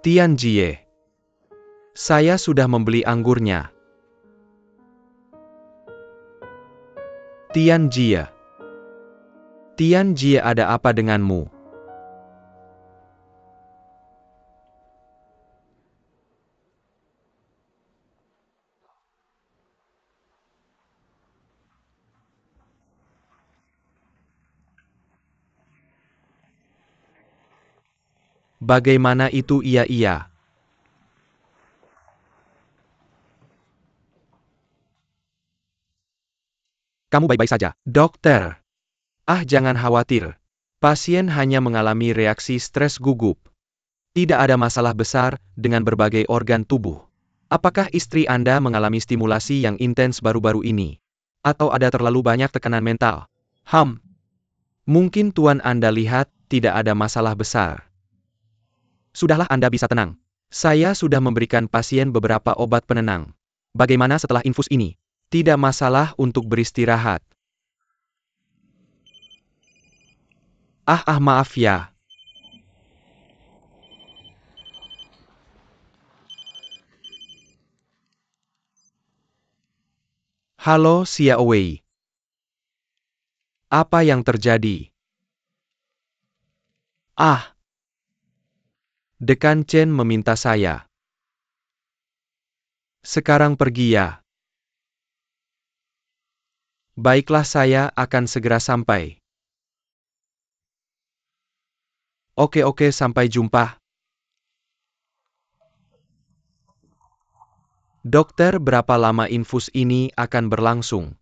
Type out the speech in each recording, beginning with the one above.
Tian Jie. Saya sudah membeli anggurnya. Tian Jie. Tian Jie, ada apa denganmu? Bagaimana itu iya? Kamu baik-baik saja, dokter? Jangan khawatir. Pasien hanya mengalami reaksi stres gugup. Tidak ada masalah besar dengan berbagai organ tubuh. Apakah istri Anda mengalami stimulasi yang intens baru-baru ini? Atau ada terlalu banyak tekanan mental? Mungkin Tuan Anda lihat tidak ada masalah besar. Sudahlah, Anda bisa tenang. Saya sudah memberikan pasien beberapa obat penenang. Bagaimana setelah infus ini? Tidak masalah untuk beristirahat. Maaf ya. Halo Xia Wei. Apa yang terjadi? Dekan Chen meminta saya. Sekarang pergi ya. Baiklah, saya akan segera sampai. Oke, sampai jumpa. Dokter, berapa lama infus ini akan berlangsung?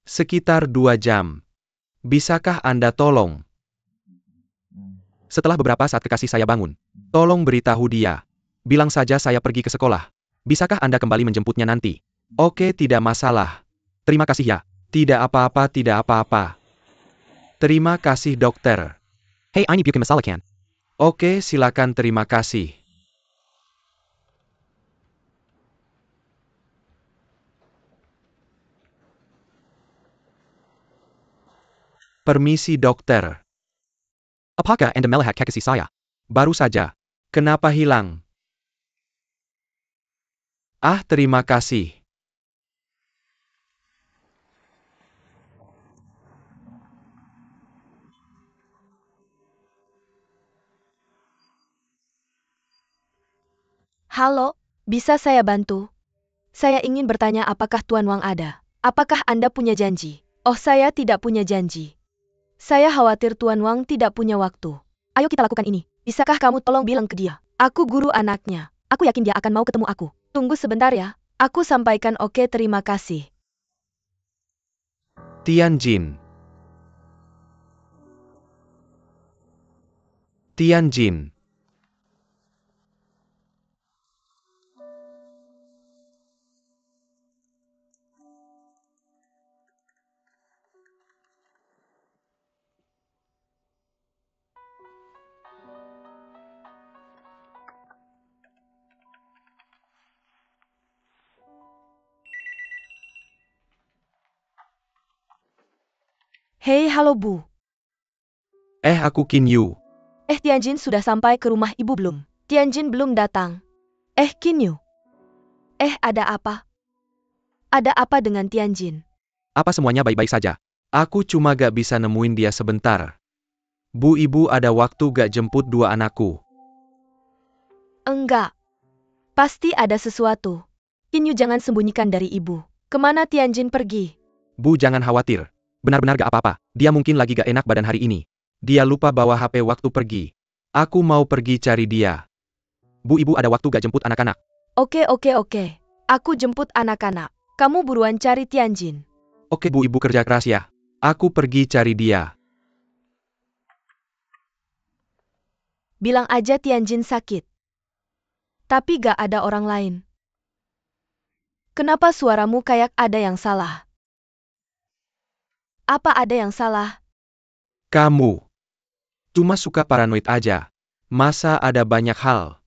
Sekitar 2 jam. Bisakah Anda tolong? Setelah beberapa saat kekasih saya bangun. Tolong beritahu dia. Bilang saja saya pergi ke sekolah. Bisakah Anda kembali menjemputnya nanti? Oke, tidak masalah. Terima kasih ya. Tidak apa-apa. Terima kasih, dokter. Hey, I need bukan masala kan? Oke, silakan, terima kasih. Permisi, dokter. Apakah Anda melihat kekasih saya? Baru saja. Kenapa hilang? Terima kasih. Halo, bisa saya bantu? Saya ingin bertanya apakah Tuan Wang ada? Apakah Anda punya janji? Saya tidak punya janji. Saya khawatir Tuan Wang tidak punya waktu. Ayo kita lakukan ini. Bisakah kamu tolong bilang ke dia? Aku guru anaknya. Aku yakin dia akan mau ketemu aku. Tunggu sebentar ya. Aku sampaikan oke, terima kasih. Tianjin. Hei, halo Bu. Aku Qin Yu. Tianjin sudah sampai ke rumah Ibu belum? Tianjin belum datang. Qin Yu. Ada apa? Ada apa dengan Tianjin? Apa semuanya baik-baik saja? Aku cuma gak bisa nemuin dia sebentar. Bu, Ibu ada waktu gak jemput 2 anakku? Enggak. Pasti ada sesuatu. Qin Yu, jangan sembunyikan dari Ibu. Kemana Tianjin pergi? Bu, jangan khawatir. Benar-benar gak apa-apa. Dia mungkin lagi gak enak badan hari ini. Dia lupa bawa HP waktu pergi. Aku mau pergi cari dia. Bu, Ibu ada waktu gak jemput anak-anak? Oke. Aku jemput anak-anak. Kamu buruan cari Tianjin. Oke Bu, Ibu kerja keras ya. Aku pergi cari dia. Bilang aja Tianjin sakit. Tapi gak ada orang lain. Kenapa suaramu kayak ada yang salah? Apa ada yang salah? Kamu cuma suka paranoid aja. Masa ada banyak hal?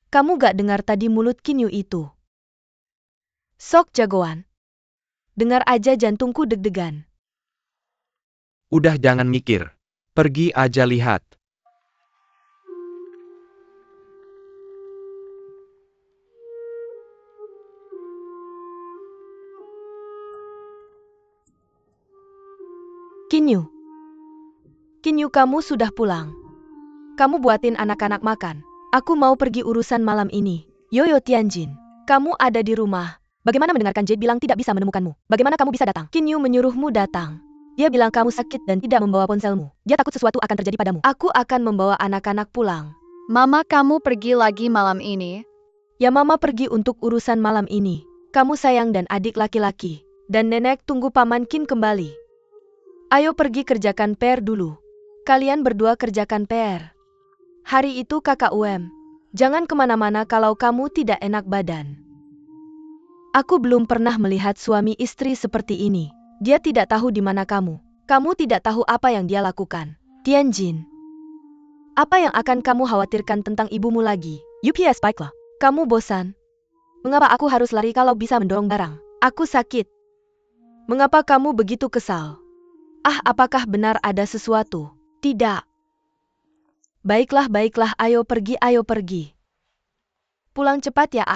Kamu gak dengar tadi mulut Qin Yu itu? Sok jagoan. Dengar aja jantungku deg-degan. Udah jangan mikir. Pergi aja lihat. Kinyu. Kinyu, kamu sudah pulang. Kamu buatin anak-anak makan. Aku mau pergi urusan malam ini. Yoyo Tianjin, kamu ada di rumah. Bagaimana mendengarkan Jade bilang tidak bisa menemukanmu? Bagaimana kamu bisa datang? Kinyu menyuruhmu datang. Dia bilang kamu sakit dan tidak membawa ponselmu. Dia takut sesuatu akan terjadi padamu. Aku akan membawa anak-anak pulang. Mama, kamu pergi lagi malam ini? Ya, Mama pergi untuk urusan malam ini. Kamu sayang dan adik laki-laki. Dan nenek tunggu Paman Qin kembali. Ayo pergi kerjakan PR dulu. Kalian berdua kerjakan PR. Hari itu kakak UM. Jangan kemana-mana kalau kamu tidak enak badan. Aku belum pernah melihat suami istri seperti ini. Dia tidak tahu di mana kamu. Kamu tidak tahu apa yang dia lakukan. Tianjin. Apa yang akan kamu khawatirkan tentang ibumu lagi? UPS, baiklah. Kamu bosan? Mengapa aku harus lari kalau bisa mendorong barang? Aku sakit. Mengapa kamu begitu kesal? Apakah benar ada sesuatu? Tidak. Baiklah, ayo pergi. Pulang cepat ya,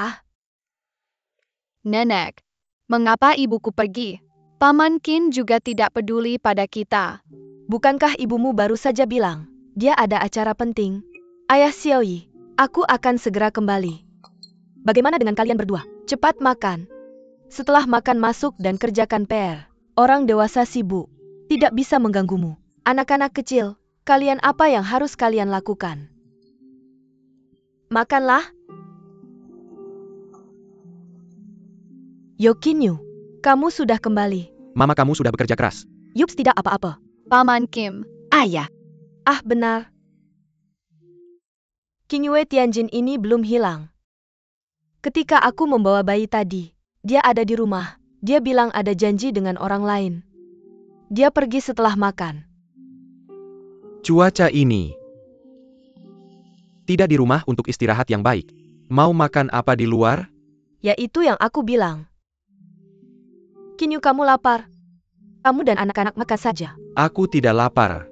Nenek, mengapa ibuku pergi? Paman Qin juga tidak peduli pada kita. Bukankah ibumu baru saja bilang, dia ada acara penting? Ayah Xiaoyi, aku akan segera kembali. Bagaimana dengan kalian berdua? Cepat makan. Setelah makan masuk dan kerjakan PR. Orang dewasa sibuk. Tidak bisa mengganggumu. Anak-anak kecil, kalian apa yang harus kalian lakukan? Makanlah. Kinyu, kamu sudah kembali. Mama, kamu sudah bekerja keras. Yups, tidak apa-apa. Paman Kim, ayah. Benar. Kinyue Tianjin ini belum hilang. Ketika aku membawa bayi tadi, dia ada di rumah. Dia bilang ada janji dengan orang lain. Dia pergi setelah makan. Cuaca ini tidak di rumah untuk istirahat yang baik. Mau makan apa di luar? Ya, itu yang aku bilang. Kinyu, kamu lapar? Kamu dan anak-anak makan saja. Aku tidak lapar.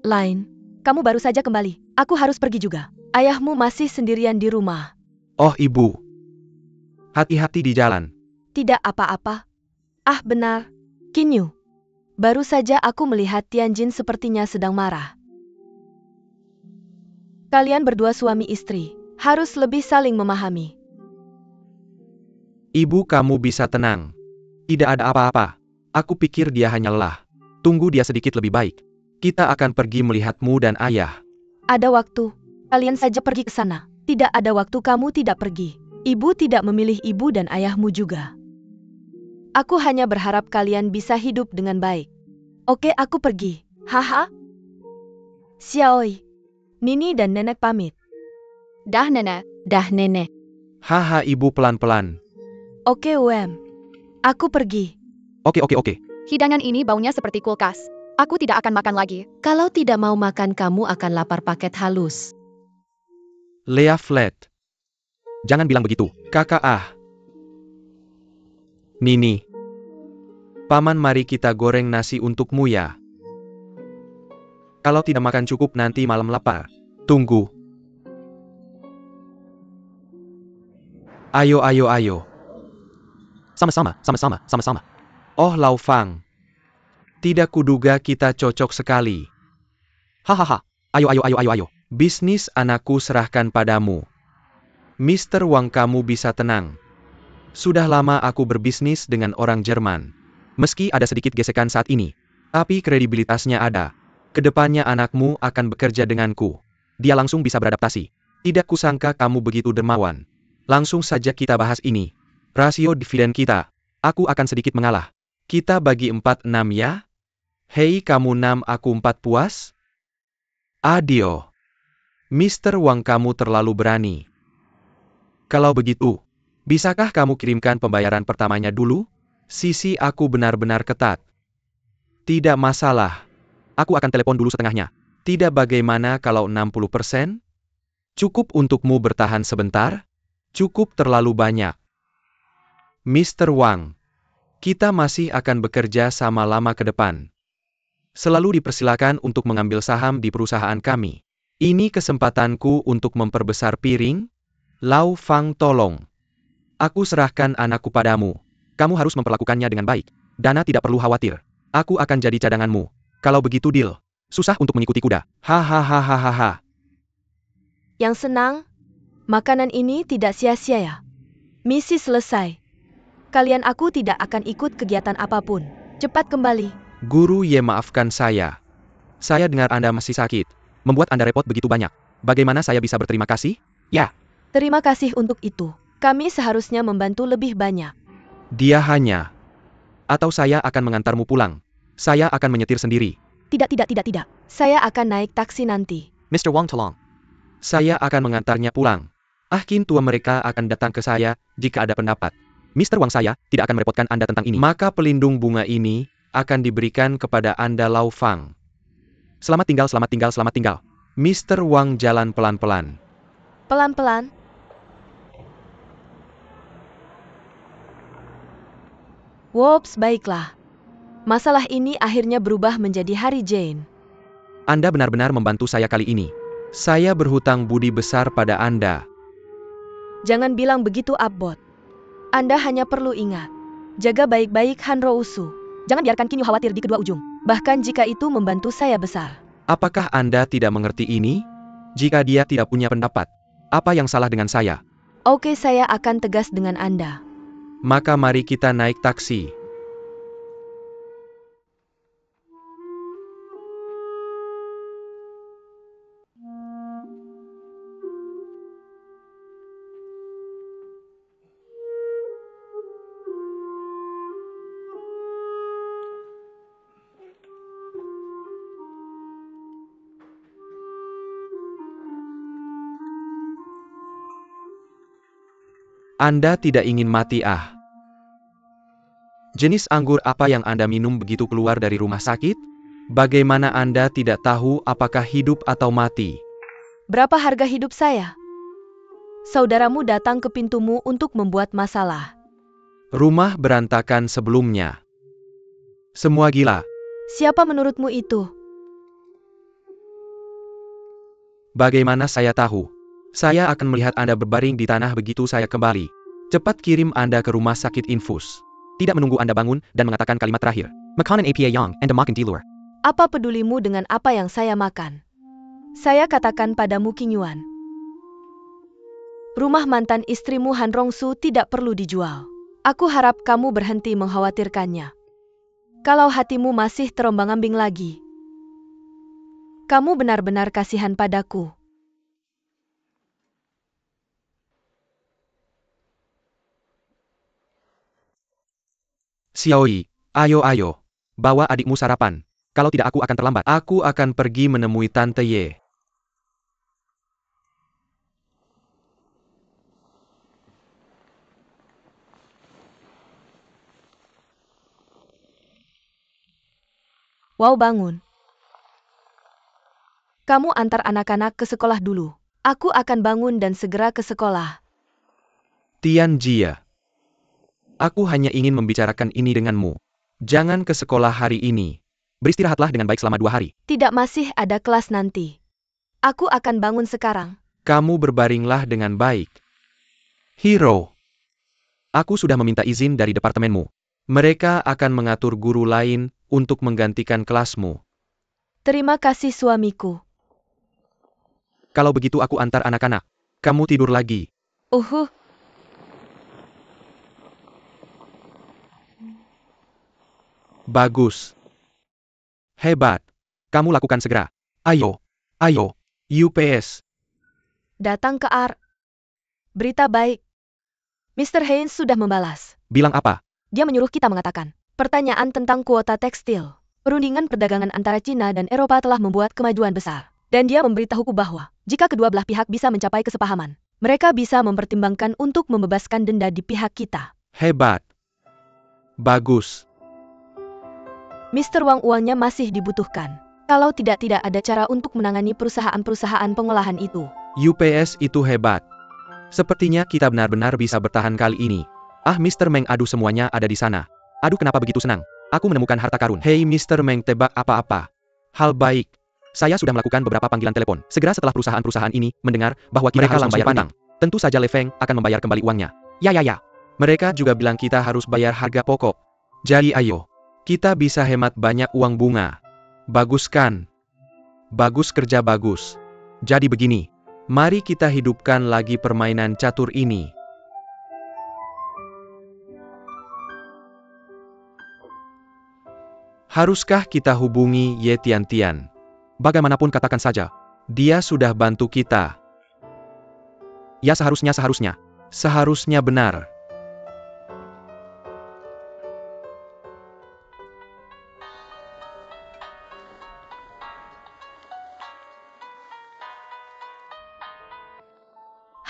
Lain, kamu baru saja kembali. Aku harus pergi juga. Ayahmu masih sendirian di rumah. Oh, ibu. Hati-hati di jalan. Tidak apa-apa. Benar. Kinyu. Baru saja aku melihat Tianjin sepertinya sedang marah. Kalian berdua suami istri, harus lebih saling memahami. Ibu, kamu bisa tenang. Tidak ada apa-apa. Aku pikir dia hanya lelah. Tunggu dia sedikit lebih baik. Kita akan pergi melihatmu dan ayah. Ada waktu. Kalian saja pergi ke sana. Tidak ada waktu kamu tidak pergi. Ibu tidak memilih ibu dan ayahmu juga. Aku hanya berharap kalian bisa hidup dengan baik. Oke, aku pergi. Haha. Xiaoyi, Nini dan nenek pamit. Dah nenek. Haha, ibu, pelan-pelan. Oke, UM. Aku pergi. Oke. Hidangan ini baunya seperti kulkas. Aku tidak akan makan lagi. Kalau tidak mau makan, kamu akan lapar paket halus. Lea Flat. Jangan bilang begitu, kakak. Nini. Paman, mari kita goreng nasi untukmu ya. Kalau tidak makan cukup nanti malam lapar. Tunggu. Ayo. Sama-sama. Oh, Lao Fang. Tidak kuduga kita cocok sekali. Hahaha. Ayo. Bisnis anakku serahkan padamu. Mr. Wang, kamu bisa tenang. Sudah lama aku berbisnis dengan orang Jerman. Meski ada sedikit gesekan saat ini, tapi kredibilitasnya ada. Kedepannya anakmu akan bekerja denganku. Dia langsung bisa beradaptasi. Tidak kusangka kamu begitu dermawan. Langsung saja kita bahas ini. Rasio dividen kita. Aku akan sedikit mengalah. Kita bagi 4-6 ya? Hei, kamu 6 aku 4 puas? Adio. Mr. Wang, kamu terlalu berani. Kalau begitu, bisakah kamu kirimkan pembayaran pertamanya dulu? Sisi aku benar-benar ketat. Tidak masalah. Aku akan telepon dulu setengahnya. Tidak, bagaimana kalau 60%? Cukup untukmu bertahan sebentar? Cukup terlalu banyak. Mr. Wang, kita masih akan bekerja sama lama ke depan. Selalu dipersilakan untuk mengambil saham di perusahaan kami. Ini kesempatanku untuk memperbesar piring. Lao Fang, tolong. Aku serahkan anakku padamu. Kamu harus memperlakukannya dengan baik. Dana tidak perlu khawatir. Aku akan jadi cadanganmu. Kalau begitu deal. Susah untuk mengikuti kuda. Hahaha. Yang senang? Makanan ini tidak sia-sia ya. Misi selesai. Kalian aku tidak akan ikut kegiatan apapun. Cepat kembali. Guru Ye, maafkan saya. Saya dengar Anda masih sakit. Membuat Anda repot begitu banyak. Bagaimana saya bisa berterima kasih? Ya. Terima kasih untuk itu. Kami seharusnya membantu lebih banyak. Dia hanya. Atau saya akan mengantarmu pulang. Saya akan menyetir sendiri. Tidak. Saya akan naik taksi nanti. Mr. Wang tolong. Saya akan mengantarnya pulang. Kin tua mereka akan datang ke saya jika ada pendapat. Mr. Wang, saya tidak akan merepotkan Anda tentang ini. Maka pelindung bunga ini akan diberikan kepada Anda, Lau Fang. Selamat tinggal. Mr. Wang jalan pelan-pelan. Pelan-pelan. Wops, baiklah. Masalah ini akhirnya berubah menjadi hari Jane. Anda benar-benar membantu saya kali ini. Saya berhutang budi besar pada Anda. Jangan bilang begitu, Abbot. Anda hanya perlu ingat. Jaga baik-baik Hanro Usu. Jangan biarkan Kinyu khawatir di kedua ujung. Bahkan jika itu membantu saya besar. Apakah Anda tidak mengerti ini? Jika dia tidak punya pendapat, apa yang salah dengan saya? Oke, saya akan tegas dengan Anda. Maka mari kita naik taksi. Anda tidak ingin mati, Jenis anggur apa yang Anda minum begitu keluar dari rumah sakit? Bagaimana Anda tidak tahu apakah hidup atau mati? Berapa harga hidup saya? Saudaramu datang ke pintumu untuk membuat masalah. Rumah berantakan sebelumnya. Semua gila. Siapa menurutmu itu? Bagaimana saya tahu? Saya akan melihat Anda berbaring di tanah begitu saya kembali. Cepat kirim Anda ke rumah sakit infus. Tidak menunggu Anda bangun dan mengatakan kalimat terakhir. Makanan apa yang Anda makan di luar? Apa pedulimu dengan apa yang saya makan? Saya katakan padamu, King Yuan. Rumah mantan istrimu Han Rongsu tidak perlu dijual. Aku harap kamu berhenti mengkhawatirkannya. Kalau hatimu masih terombang-ambing lagi, kamu benar-benar kasihan padaku. Xiaoyi, ayo. Bawa adikmu sarapan. Kalau tidak aku akan terlambat. Aku akan pergi menemui Tante Ye. Wow, bangun. Kamu antar anak-anak ke sekolah dulu. Aku akan bangun dan segera ke sekolah. Tian Jia. Aku hanya ingin membicarakan ini denganmu. Jangan ke sekolah hari ini. Beristirahatlah dengan baik selama 2 hari. Tidak, masih ada kelas nanti. Aku akan bangun sekarang. Kamu berbaringlah dengan baik. Hero. Aku sudah meminta izin dari departemenmu. Mereka akan mengatur guru lain untuk menggantikan kelasmu. Terima kasih, suamiku. Kalau begitu aku antar anak-anak. Kamu tidur lagi. Bagus. Hebat. Kamu lakukan segera. Ayo. UPS. Datang ke Berita baik. Mr. Haynes sudah membalas. Bilang apa? Dia menyuruh kita mengatakan pertanyaan tentang kuota tekstil. Perundingan perdagangan antara Cina dan Eropa telah membuat kemajuan besar. Dan dia memberitahuku bahwa jika kedua belah pihak bisa mencapai kesepahaman, mereka bisa mempertimbangkan untuk membebaskan denda di pihak kita. Hebat. Bagus. Mr. Wang, uangnya masih dibutuhkan. Kalau tidak ada cara untuk menangani perusahaan-perusahaan pengolahan itu. UPS itu hebat. Sepertinya kita benar-benar bisa bertahan kali ini. Mr. Meng, aduh, semuanya ada di sana. Aduh, kenapa begitu senang? Aku menemukan harta karun. Hei Mr. Meng, tebak apa-apa. Hal baik. Saya sudah melakukan beberapa panggilan telepon. Segera setelah perusahaan-perusahaan ini mendengar bahwa kita harus membayar utang. Tentu saja Le Feng akan membayar kembali uangnya. Ya. Mereka juga bilang kita harus bayar harga pokok. Jadi ayo. Kita bisa hemat banyak uang bunga. Bagus kan? Bagus kerja bagus. Jadi begini, mari kita hidupkan lagi permainan catur ini. Haruskah kita hubungi Ye Tiantian? Bagaimanapun katakan saja, dia sudah bantu kita. Ya seharusnya benar.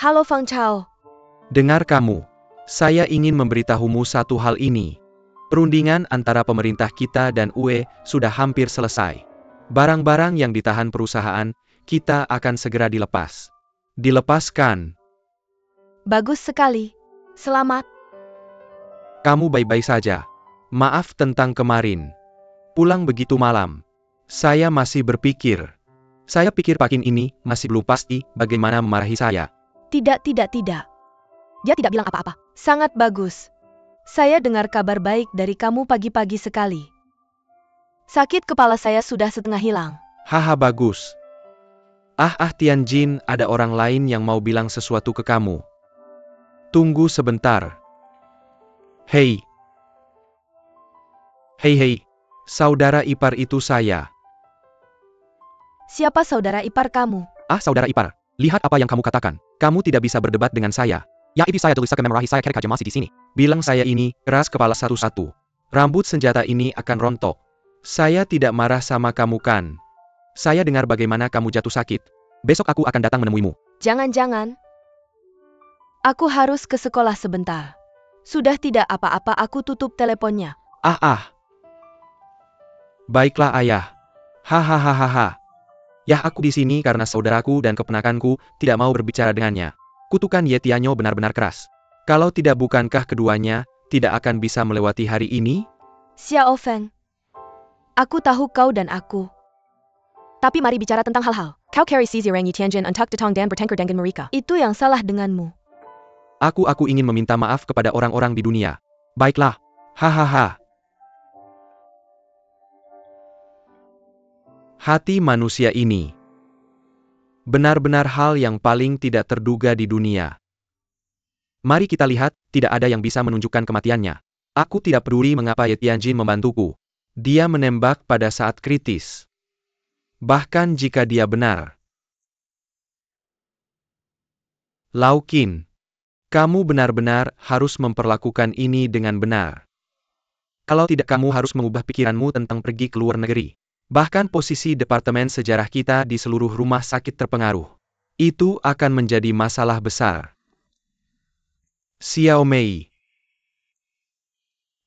Halo Fang Chao. Dengar kamu, saya ingin memberitahumu satu hal ini. Perundingan antara pemerintah kita dan UE sudah hampir selesai. Barang-barang yang ditahan perusahaan, kita akan segera dilepas. Dilepaskan. Bagus sekali. Selamat. Kamu baik-baik saja. Maaf tentang kemarin. Pulang begitu malam. Saya masih berpikir. Saya pikir Pakin ini masih belum pasti bagaimana memarahi saya. Tidak. Dia tidak bilang apa-apa. Sangat bagus. Saya dengar kabar baik dari kamu pagi-pagi sekali. Sakit kepala saya sudah setengah hilang. Haha bagus. Tianjin, ada orang lain yang mau bilang sesuatu ke kamu. Tunggu sebentar. Hei, saudara ipar itu saya. Siapa saudara ipar kamu? Saudara ipar, lihat apa yang kamu katakan. Kamu tidak bisa berdebat dengan saya. Ya itu saya tulis ke memori saya kerja masih di sini. Bilang saya ini, keras kepala satu-satu. Rambut senjata ini akan rontok. Saya tidak marah sama kamu kan? Saya dengar bagaimana kamu jatuh sakit. Besok aku akan datang menemuimu. Jangan. Aku harus ke sekolah sebentar. Sudah tidak apa-apa, aku tutup teleponnya. Baiklah ayah. Hahaha. Ya aku di sini karena saudaraku dan keponakanku tidak mau berbicara dengannya. Kutukan Ye Tianyo benar-benar keras. Kalau tidak bukankah keduanya tidak akan bisa melewati hari ini? Xiao Feng. Aku tahu kau dan aku. Tapi mari bicara tentang hal-hal. Kau carry si Zirang Yi Tianjin untuk detong dan bertengkar dengan mereka. Itu yang salah denganmu. Aku ingin meminta maaf kepada orang-orang di dunia. Baiklah. Hahaha. Hati manusia ini benar-benar hal yang paling tidak terduga di dunia. Mari kita lihat, tidak ada yang bisa menunjukkan kematiannya. Aku tidak peduli mengapa Ye Tianjin membantuku. Dia menembak pada saat kritis. Bahkan jika dia benar. Lau Qin, kamu benar-benar harus memperlakukan ini dengan benar. Kalau tidak kamu harus mengubah pikiranmu tentang pergi ke luar negeri. Bahkan posisi departemen sejarah kita di seluruh rumah sakit terpengaruh. Itu akan menjadi masalah besar. Xiao Mei,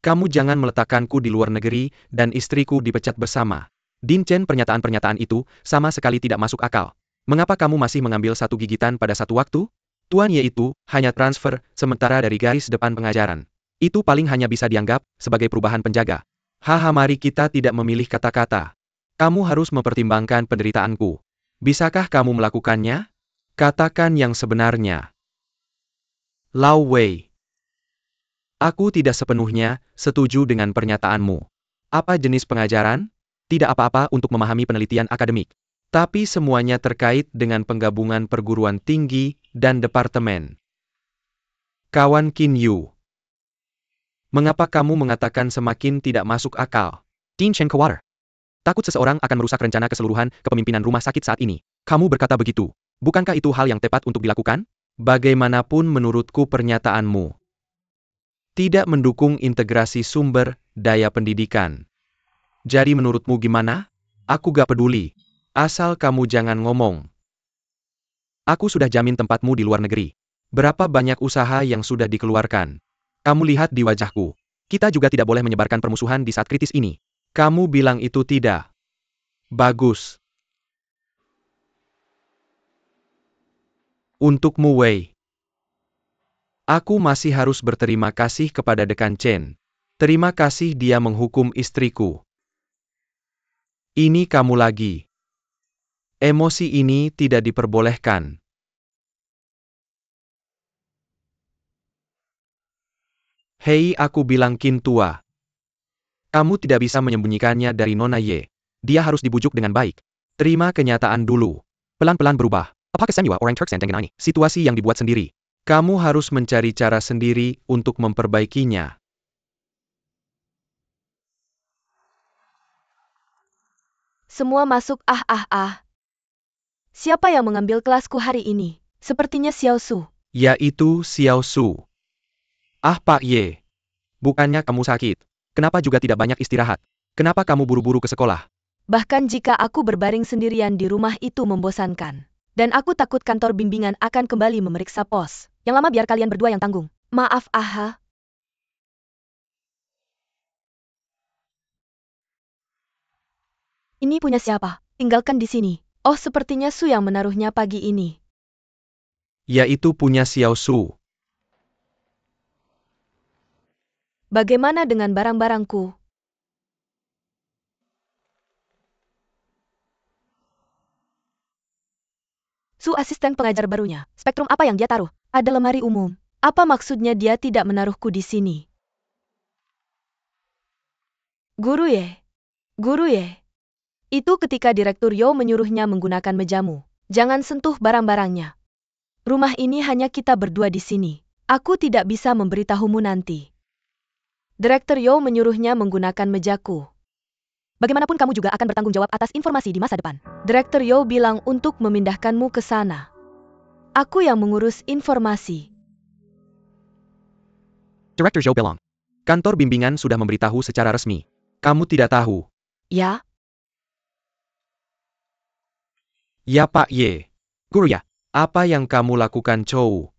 kamu jangan meletakkanku di luar negeri dan istriku dipecat bersama. Din Chen, pernyataan-pernyataan itu sama sekali tidak masuk akal. Mengapa kamu masih mengambil satu gigitan pada satu waktu? Tuan Ye itu hanya transfer sementara dari garis depan pengajaran. Itu paling hanya bisa dianggap sebagai perubahan penjaga. Mari kita tidak memilih kata-kata. Kamu harus mempertimbangkan penderitaanku. Bisakah kamu melakukannya? Katakan yang sebenarnya. Lau Wei, aku tidak sepenuhnya setuju dengan pernyataanmu. Apa jenis pengajaran? Tidak apa-apa untuk memahami penelitian akademik. Tapi semuanya terkait dengan penggabungan perguruan tinggi dan departemen. Kawan Qin Yu, mengapa kamu mengatakan semakin tidak masuk akal? Din Chen khawatir. Takut seseorang akan merusak rencana keseluruhan kepemimpinan rumah sakit saat ini. Kamu berkata begitu. Bukankah itu hal yang tepat untuk dilakukan? Bagaimanapun menurutku pernyataanmu tidak mendukung integrasi sumber daya pendidikan. Jadi menurutmu gimana? Aku gak peduli. Asal kamu jangan ngomong. Aku sudah jamin tempatmu di luar negeri. Berapa banyak usaha yang sudah dikeluarkan? Kamu lihat di wajahku. Kita juga tidak boleh menyebarkan permusuhan di saat kritis ini. Kamu bilang itu tidak. Bagus. Untukmu Wei. Aku masih harus berterima kasih kepada Dekan Chen. Terima kasih dia menghukum istriku. Ini kamu lagi. Emosi ini tidak diperbolehkan. Hei, aku bilang Qin tua. Kamu tidak bisa menyembunyikannya dari Nona Ye. Dia harus dibujuk dengan baik. Terima kenyataan dulu. Pelan-pelan berubah. Apakah semua orang Turks dengan ini? Situasi yang dibuat sendiri. Kamu harus mencari cara sendiri untuk memperbaikinya. Semua masuk Siapa yang mengambil kelasku hari ini? Sepertinya Xiao Su. Yaitu Xiao Su. Ah Pak Ye. Bukannya kamu sakit. Kenapa juga tidak banyak istirahat? Kenapa kamu buru-buru ke sekolah? Bahkan jika aku berbaring sendirian di rumah itu membosankan. Dan aku takut kantor bimbingan akan kembali memeriksa pos. Yang lama biar kalian berdua yang tanggung. Maaf Ini punya siapa? Tinggalkan di sini. Oh, sepertinya Su yang menaruhnya pagi ini. Yaitu punya Xiao Su. Bagaimana dengan barang-barangku? Su asisten pengajar barunya. Spektrum apa yang dia taruh? Ada lemari umum. Apa maksudnya dia tidak menaruhku di sini? Guru Ye. Itu ketika Direktur Yo menyuruhnya menggunakan mejamu. Jangan sentuh barang-barangnya. Rumah ini hanya kita berdua di sini. Aku tidak bisa memberitahumu nanti. Direktur Yo menyuruhnya menggunakan mejaku. Bagaimanapun kamu juga akan bertanggung jawab atas informasi di masa depan. Direktur Yo bilang untuk memindahkanmu ke sana. Aku yang mengurus informasi. Director Zhou bilang. Kantor bimbingan sudah memberitahu secara resmi. Kamu tidak tahu. Ya? Ya Pak Ye. Guru ya, apa yang kamu lakukan Chou?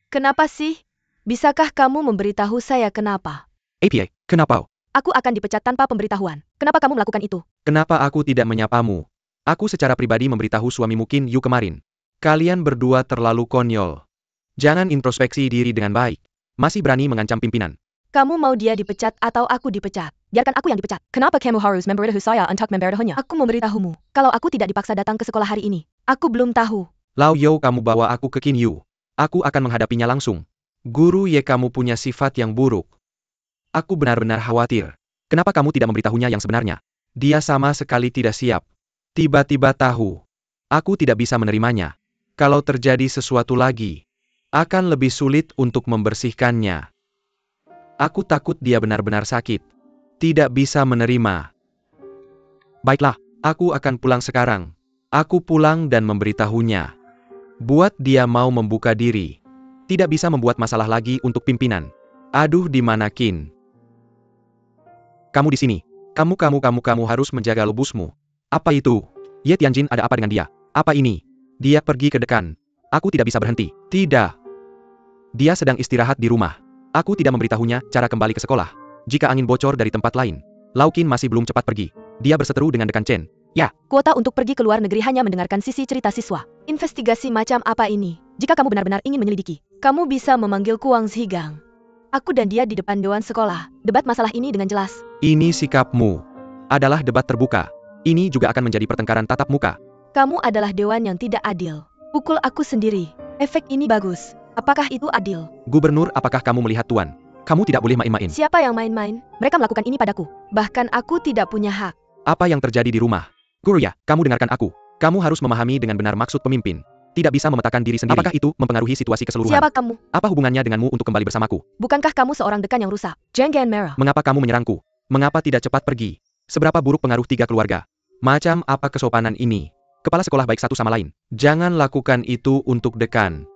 Kenapa sih? Bisakah kamu memberitahu saya kenapa? APA, kenapa? Aku akan dipecat tanpa pemberitahuan. Kenapa kamu melakukan itu? Kenapa aku tidak menyapamu? Aku secara pribadi memberitahu suamimu Qin Yu kemarin. Kalian berdua terlalu konyol. Jangan introspeksi diri dengan baik. Masih berani mengancam pimpinan. Kamu mau dia dipecat atau aku dipecat? Biarkan aku yang dipecat. Kenapa kamu harus memberitahu saya untuk memberitahunya? Aku memberitahumu. Kalau aku tidak dipaksa datang ke sekolah hari ini. Aku belum tahu. Lao Yo, kamu bawa aku ke Qin Yu. Aku akan menghadapinya langsung. Guru Ye, kamu punya sifat yang buruk. Aku benar-benar khawatir. Kenapa kamu tidak memberitahunya yang sebenarnya? Dia sama sekali tidak siap. Tiba-tiba tahu. Aku tidak bisa menerimanya. Kalau terjadi sesuatu lagi, akan lebih sulit untuk membersihkannya. Aku takut dia benar-benar sakit. Tidak bisa menerima. Baiklah, aku akan pulang sekarang. Aku pulang dan memberitahunya. Buat dia mau membuka diri. Tidak bisa membuat masalah lagi untuk pimpinan. Aduh, di mana Qin? Kamu di sini. Kamu harus menjaga lubusmu. Apa itu? Ye Tianjin, ada apa dengan dia? Apa ini? Dia pergi ke dekan. Aku tidak bisa berhenti. Tidak. Dia sedang istirahat di rumah. Aku tidak memberitahunya cara kembali ke sekolah. Jika angin bocor dari tempat lain. Lau Qin masih belum cepat pergi. Dia berseteru dengan dekan Chen. Ya. Kuota untuk pergi ke luar negeri hanya mendengarkan sisi cerita siswa. Investigasi macam apa ini? Jika kamu benar-benar ingin menyelidiki, kamu bisa memanggilku Wang Zhigang. Aku dan dia di depan dewan sekolah. Debat masalah ini dengan jelas. Ini sikapmu. Adalah debat terbuka. Ini juga akan menjadi pertengkaran tatap muka. Kamu adalah dewan yang tidak adil. Pukul aku sendiri. Efek ini bagus. Apakah itu adil? Gubernur, apakah kamu melihat Tuan? Kamu tidak boleh main-main. Siapa yang main-main? Mereka melakukan ini padaku. Bahkan aku tidak punya hak. Apa yang terjadi di rumah? Guru ya, kamu dengarkan aku. Kamu harus memahami dengan benar maksud pemimpin. Tidak bisa memetakan diri sendiri. Apakah itu mempengaruhi situasi keseluruhan? Siapa kamu? Apa hubungannya denganmu untuk kembali bersamaku? Bukankah kamu seorang dekan yang rusak? Jenggan merah. Mengapa kamu menyerangku? Mengapa tidak cepat pergi? Seberapa buruk pengaruh 3 keluarga? Macam apa kesopanan ini? Kepala sekolah baik satu sama lain. Jangan lakukan itu untuk dekan.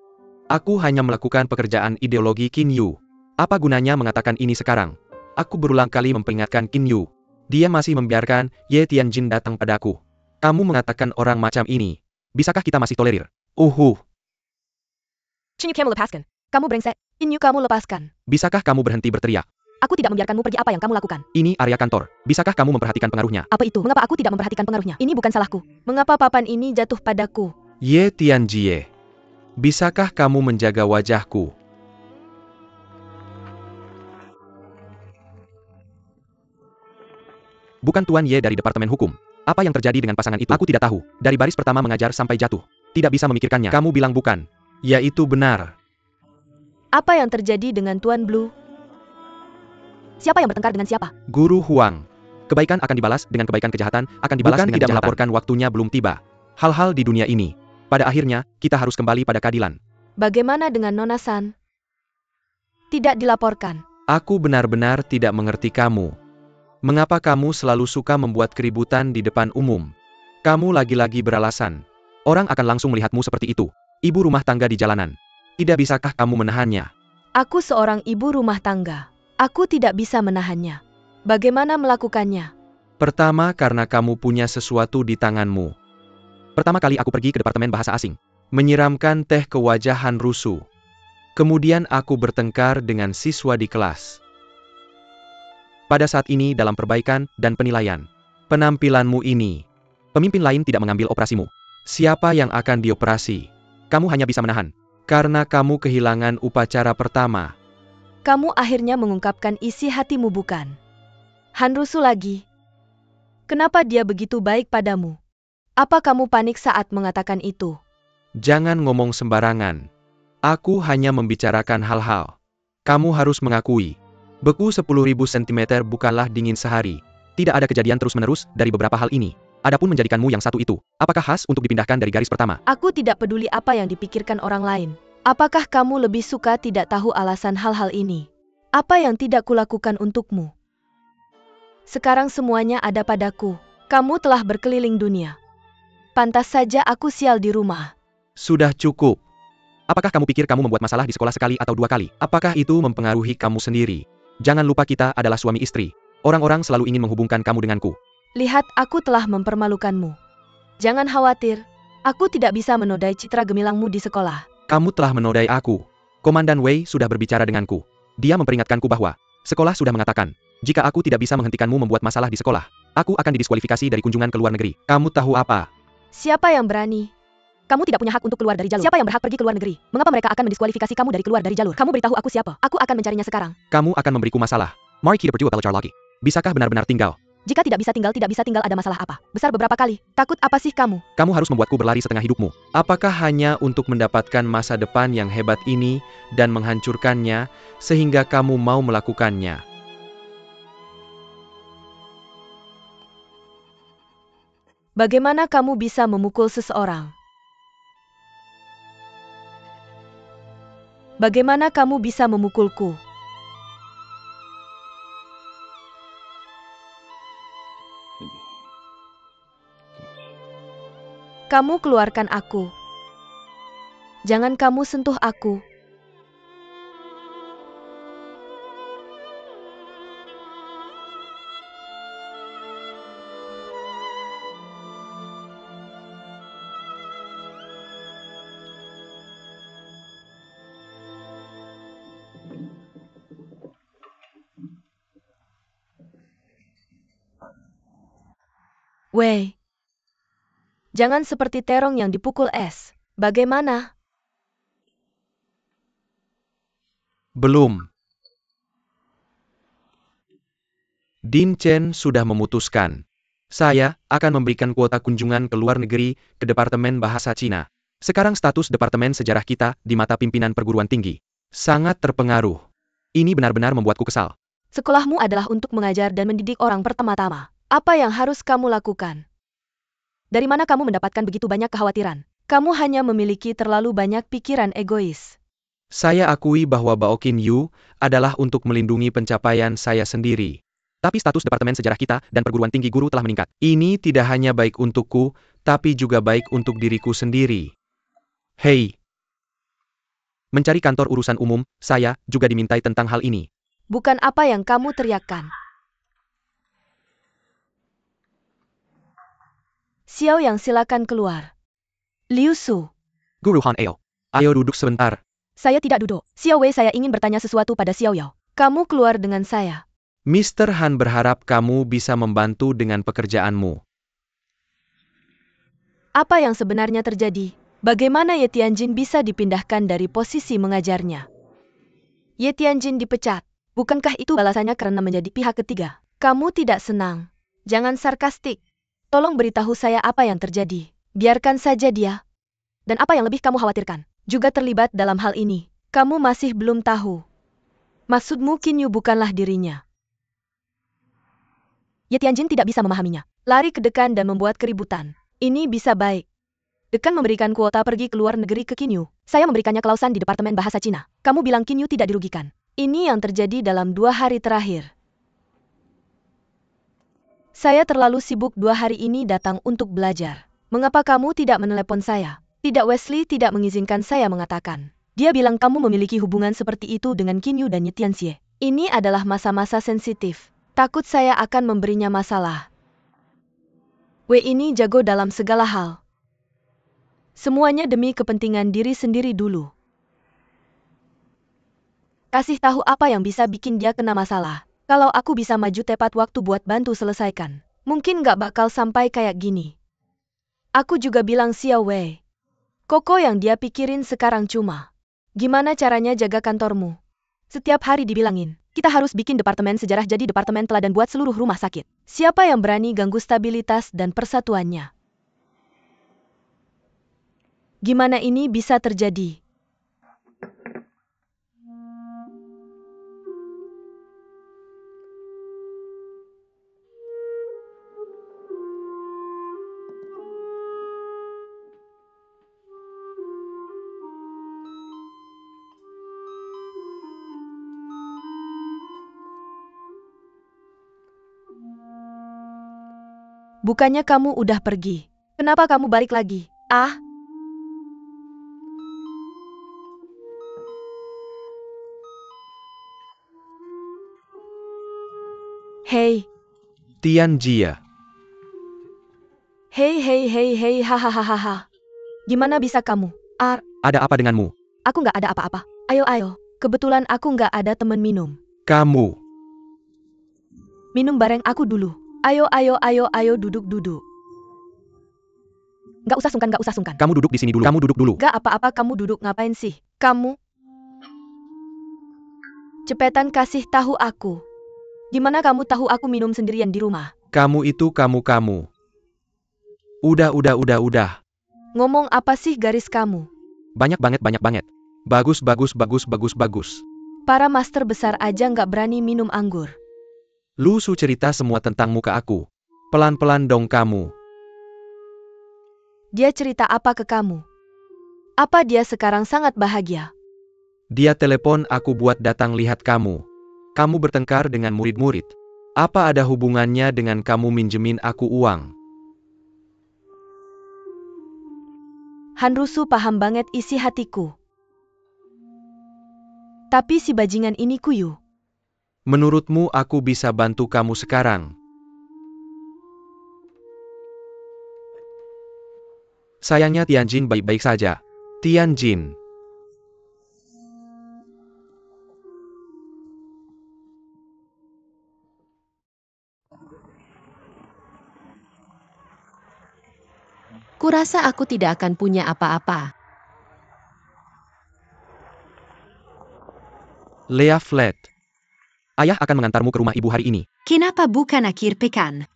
Aku hanya melakukan pekerjaan ideologi Qin Yu. Apa gunanya mengatakan ini sekarang? Aku berulang kali memperingatkan Qin Yu. Dia masih membiarkan Ye Tianjin datang padaku. Kamu mengatakan orang macam ini. Bisakah kita masih tolerir? Qin Yu, kamu lepaskan. Kamu brengsek. Qin Yu, kamu lepaskan. Bisakah kamu berhenti berteriak? Aku tidak membiarkanmu pergi. Apa yang kamu lakukan? Ini area kantor. Bisakah kamu memperhatikan pengaruhnya? Apa itu? Mengapa aku tidak memperhatikan pengaruhnya? Ini bukan salahku. Mengapa papan ini jatuh padaku? Ye Tianjie. Bisakah kamu menjaga wajahku? Bukan Tuan Ye dari Departemen Hukum. Apa yang terjadi dengan pasangan itu? Aku tidak tahu. Dari baris pertama mengajar sampai jatuh. Tidak bisa memikirkannya. Kamu bilang bukan. Ya itu benar. Apa yang terjadi dengan Tuan Blue? Siapa yang bertengkar dengan siapa? Guru Huang. Kebaikan akan dibalas dengan kebaikan, kejahatan akan dibalas dengan tidak melaporkan waktunya belum tiba. Hal-hal di dunia ini, pada akhirnya, kita harus kembali pada keadilan. Bagaimana dengan Nona San? Tidak dilaporkan. Aku benar-benar tidak mengerti kamu. Mengapa kamu selalu suka membuat keributan di depan umum? Kamu lagi-lagi beralasan. Orang akan langsung melihatmu seperti itu. Ibu rumah tangga di jalanan. Tidak bisakah kamu menahannya? Aku seorang ibu rumah tangga. Aku tidak bisa menahannya. Bagaimana melakukannya? Pertama, karena kamu punya sesuatu di tanganmu. Pertama kali aku pergi ke departemen bahasa asing. Menyiramkan teh ke wajah Han Rusu. Kemudian aku bertengkar dengan siswa di kelas. Pada saat ini dalam perbaikan dan penilaian. Penampilanmu ini. Pemimpin lain tidak mengambil operasimu. Siapa yang akan dioperasi? Kamu hanya bisa menahan. Karena kamu kehilangan upacara pertama. Kamu akhirnya mengungkapkan isi hatimu, bukan? Han Rusu lagi. Kenapa dia begitu baik padamu? Apa kamu panik saat mengatakan itu? Jangan ngomong sembarangan. Aku hanya membicarakan hal-hal. Kamu harus mengakui. Beku 10.000 cm bukanlah dingin sehari. Tidak ada kejadian terus-menerus dari beberapa hal ini. Adapun menjadikanmu yang satu itu, apakah khas untuk dipindahkan dari garis pertama? Aku tidak peduli apa yang dipikirkan orang lain. Apakah kamu lebih suka tidak tahu alasan hal-hal ini? Apa yang tidak kulakukan untukmu? Sekarang semuanya ada padaku. Kamu telah berkeliling dunia. Pantas saja aku sial di rumah. Sudah cukup. Apakah kamu pikir kamu membuat masalah di sekolah sekali atau 2 kali? Apakah itu mempengaruhi kamu sendiri? Jangan lupa kita adalah suami istri. Orang-orang selalu ingin menghubungkan kamu denganku. Lihat, aku telah mempermalukanmu. Jangan khawatir. Aku tidak bisa menodai citra gemilangmu di sekolah. Kamu telah menodai aku. Komandan Wei sudah berbicara denganku. Dia memperingatkanku bahwa sekolah sudah mengatakan, jika aku tidak bisa menghentikanmu membuat masalah di sekolah, aku akan didiskualifikasi dari kunjungan ke luar negeri. Kamu tahu apa? Siapa yang berani? Kamu tidak punya hak untuk keluar dari jalur. Siapa yang berhak pergi ke luar negeri? Mengapa mereka akan mendiskualifikasi kamu dari keluar dari jalur? Kamu beritahu aku siapa. Aku akan mencarinya sekarang. Kamu akan memberiku masalah. Mari kita berdua belajar lagi. Bisakah benar-benar tinggal? Jika tidak bisa tinggal ada masalah apa? Besar beberapa kali. Takut apa sih kamu? Kamu harus membuatku berlari setengah hidupmu. Apakah hanya untuk mendapatkan masa depan yang hebat ini dan menghancurkannya, sehingga kamu mau melakukannya? Bagaimana kamu bisa memukul seseorang? Bagaimana kamu bisa memukulku? Kamu keluarkan aku. Jangan kamu sentuh aku. Wei. Jangan seperti terong yang dipukul es. Bagaimana? Belum. Din Chen sudah memutuskan. Saya akan memberikan kuota kunjungan ke luar negeri ke Departemen Bahasa Cina. Sekarang status Departemen Sejarah kita di mata pimpinan perguruan tinggi sangat terpengaruh. Ini benar-benar membuatku kesal. Sekolahmu adalah untuk mengajar dan mendidik orang pertama-tama. Apa yang harus kamu lakukan? Dari mana kamu mendapatkan begitu banyak kekhawatiran? Kamu hanya memiliki terlalu banyak pikiran egois. Saya akui bahwa Baoqin Yu adalah untuk melindungi pencapaian saya sendiri. Tapi status Departemen Sejarah kita dan perguruan tinggi guru telah meningkat. Ini tidak hanya baik untukku, tapi juga baik untuk diriku sendiri. Hei! Mencari kantor urusan umum, saya juga dimintai tentang hal ini. Bukan apa yang kamu teriakkan. Xiao Yang, silakan keluar. Liu Su. Guru Han Eo, ayo duduk sebentar. Saya tidak duduk. Xiao Wei, saya ingin bertanya sesuatu pada Xiao Yao. Kamu keluar dengan saya. Mr. Han berharap kamu bisa membantu dengan pekerjaanmu. Apa yang sebenarnya terjadi? Bagaimana Ye Tianjin bisa dipindahkan dari posisi mengajarnya? Ye Tianjin dipecat. Bukankah itu balasannya karena menjadi pihak ketiga? Kamu tidak senang. Jangan sarkastik. Tolong beritahu saya apa yang terjadi. Biarkan saja dia. Dan apa yang lebih kamu khawatirkan? Juga terlibat dalam hal ini. Kamu masih belum tahu. Maksudmu Qin Yu bukanlah dirinya. Ye Tianjin tidak bisa memahaminya. Lari ke dekan dan membuat keributan. Ini bisa baik. Dekan memberikan kuota pergi ke luar negeri ke Qin Yu. Saya memberikannya klausan di Departemen Bahasa Cina. Kamu bilang Qin Yu tidak dirugikan. Ini yang terjadi dalam 2 hari terakhir. Saya terlalu sibuk 2 hari ini datang untuk belajar. Mengapa kamu tidak menelepon saya? Tidak, Wesley tidak mengizinkan saya mengatakan. Dia bilang kamu memiliki hubungan seperti itu dengan Qin Yu dan Ye Tianxie. Ini adalah masa-masa sensitif. Takut saya akan memberinya masalah. Wei ini jago dalam segala hal. Semuanya demi kepentingan diri sendiri dulu. Kasih tahu apa yang bisa bikin dia kena masalah. Kalau aku bisa maju tepat waktu buat bantu selesaikan, mungkin gak bakal sampai kayak gini. Aku juga bilang Xiao Wei. Koko yang dia pikirin sekarang cuma, gimana caranya jaga kantormu? Setiap hari dibilangin, kita harus bikin departemen sejarah jadi departemen teladan buat seluruh rumah sakit. Siapa yang berani ganggu stabilitas dan persatuannya? Gimana ini bisa terjadi? Bukannya kamu udah pergi. Kenapa kamu balik lagi? Ah? Hei. Tianjie. Hei, hahaha. Gimana bisa kamu? Ada apa denganmu? Aku nggak ada apa-apa. Ayo. Kebetulan aku nggak ada temen minum. Kamu. Minum bareng aku dulu. Ayo, duduk. Nggak usah sungkan. Kamu duduk di sini dulu. Kamu duduk dulu. Nggak apa-apa, kamu duduk ngapain sih? Kamu? Cepetan kasih tahu aku. Gimana kamu tahu aku minum sendirian di rumah? Kamu itu kamu. Udah. Ngomong apa sih garis kamu? Banyak banget. Bagus. Para master besar aja nggak berani minum anggur. Lu cerita semua tentang muka aku. Pelan-pelan dong kamu. Dia cerita apa ke kamu? Apa dia sekarang sangat bahagia? Dia telepon aku buat datang lihat kamu. Kamu bertengkar dengan murid-murid. Apa ada hubungannya dengan kamu minjemin aku uang? Han Rusu paham banget isi hatiku. Tapi si bajingan ini kuyu. Menurutmu aku bisa bantu kamu sekarang? Sayangnya Tianjin baik-baik saja. Tianjin. Kurasa aku tidak akan punya apa-apa. Lea Flat. Ayah akan mengantarmu ke rumah ibu hari ini. Kenapa bukan akhir pekan?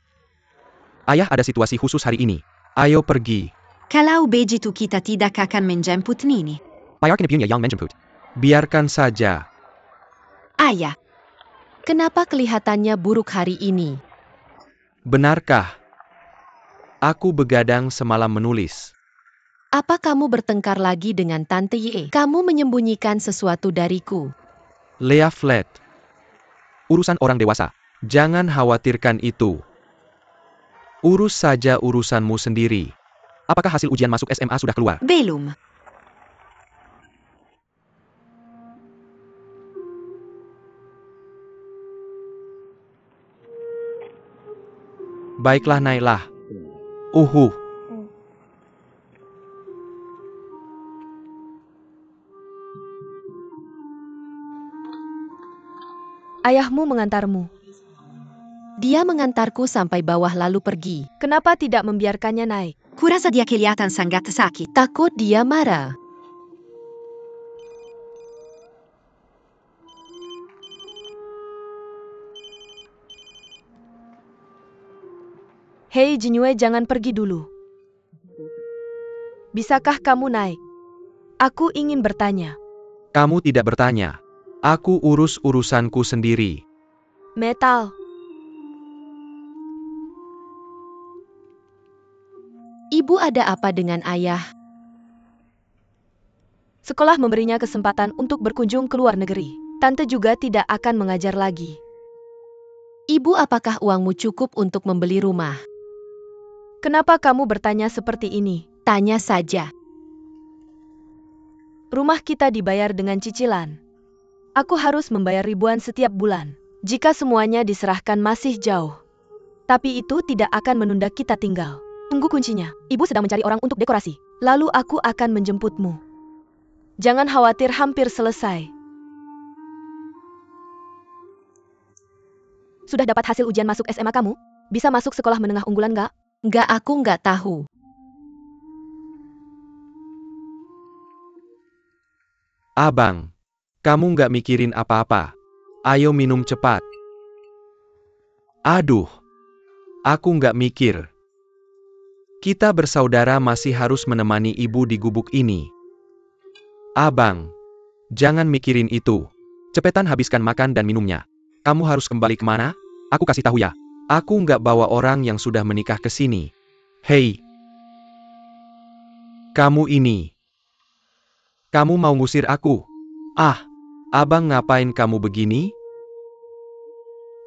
Ayah ada situasi khusus hari ini. Ayo pergi. Kalau begitu kita tidak akan menjemput Nini. Payarkan punya yang menjemput. Biarkan saja. Ayah, Kenapa kelihatannya buruk hari ini? Benarkah? Aku begadang semalam menulis. Apa kamu bertengkar lagi dengan Tante Ye? Kamu menyembunyikan sesuatu dariku. Lea Flat. Urusan orang dewasa. Jangan khawatirkan itu. Urus saja urusanmu sendiri. Apakah hasil ujian masuk SMA sudah keluar? belum. Baiklah Nailah. Ayahmu mengantarmu. Dia mengantarku sampai bawah lalu pergi. Kenapa tidak membiarkannya naik? Kurasa dia kelihatan sangat sakit. Takut dia marah. Hei Jinyue, jangan pergi dulu. Bisakah kamu naik? Aku ingin bertanya. Kamu tidak bertanya. Aku urus urusanku sendiri. Metal. Ibu ada apa dengan ayah? Sekolah memberinya kesempatan untuk berkunjung ke luar negeri. Tante juga tidak akan mengajar lagi. Ibu, apakah uangmu cukup untuk membeli rumah? Kenapa kamu bertanya seperti ini? Tanya saja. Rumah kita dibayar dengan cicilan. Aku harus membayar ribuan setiap bulan. Jika semuanya diserahkan masih jauh. Tapi itu tidak akan menunda kita tinggal. Tunggu kuncinya. Ibu sedang mencari orang untuk dekorasi. Lalu aku akan menjemputmu. Jangan khawatir, hampir selesai. Sudah dapat hasil ujian masuk SMA kamu? Bisa masuk sekolah menengah unggulan nggak? Nggak, aku nggak tahu. Abang, kamu nggak mikirin apa-apa. Ayo minum cepat. Aduh, aku nggak mikir. Kita bersaudara masih harus menemani ibu di gubuk ini. Abang, jangan mikirin itu. Cepetan habiskan makan dan minumnya. Kamu harus kembali kemana? Aku kasih tahu ya. Aku nggak bawa orang yang sudah menikah ke sini. Hei, kamu ini. Kamu mau ngusir aku? Ah, abang, ngapain kamu begini?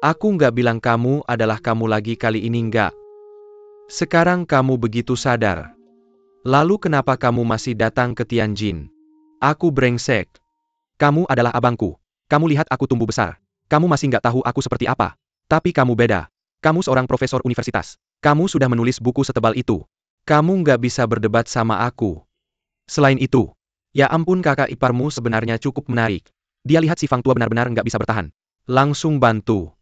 Aku nggak bilang kamu adalah kamu lagi kali ini, nggak. Sekarang kamu begitu sadar. Lalu kenapa kamu masih datang ke Tianjin? Aku brengsek. Kamu adalah abangku. Kamu lihat aku tumbuh besar. Kamu masih nggak tahu aku seperti apa. Tapi kamu beda. Kamu seorang profesor universitas. Kamu sudah menulis buku setebal itu. Kamu nggak bisa berdebat sama aku. Selain itu, ya ampun, kakak iparmu sebenarnya cukup menarik. Dia lihat si Fang tua benar-benar nggak bisa bertahan. Langsung bantu.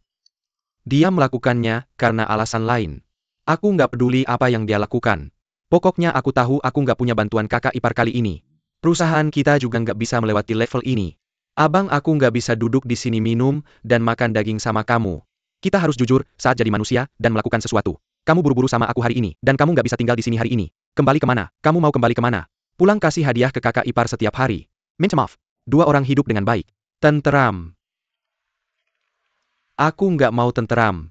Dia melakukannya karena alasan lain. Aku nggak peduli apa yang dia lakukan. Pokoknya aku tahu aku nggak punya bantuan kakak ipar kali ini. Perusahaan kita juga nggak bisa melewati level ini. Abang, aku nggak bisa duduk di sini minum dan makan daging sama kamu. Kita harus jujur saat jadi manusia dan melakukan sesuatu. Kamu buru-buru sama aku hari ini, dan kamu nggak bisa tinggal di sini hari ini. Kembali kemana? Kamu mau kembali kemana? Pulang kasih hadiah ke kakak ipar setiap hari. Minta maaf. Dua orang hidup dengan baik. Tenteram. Aku nggak mau tenteram.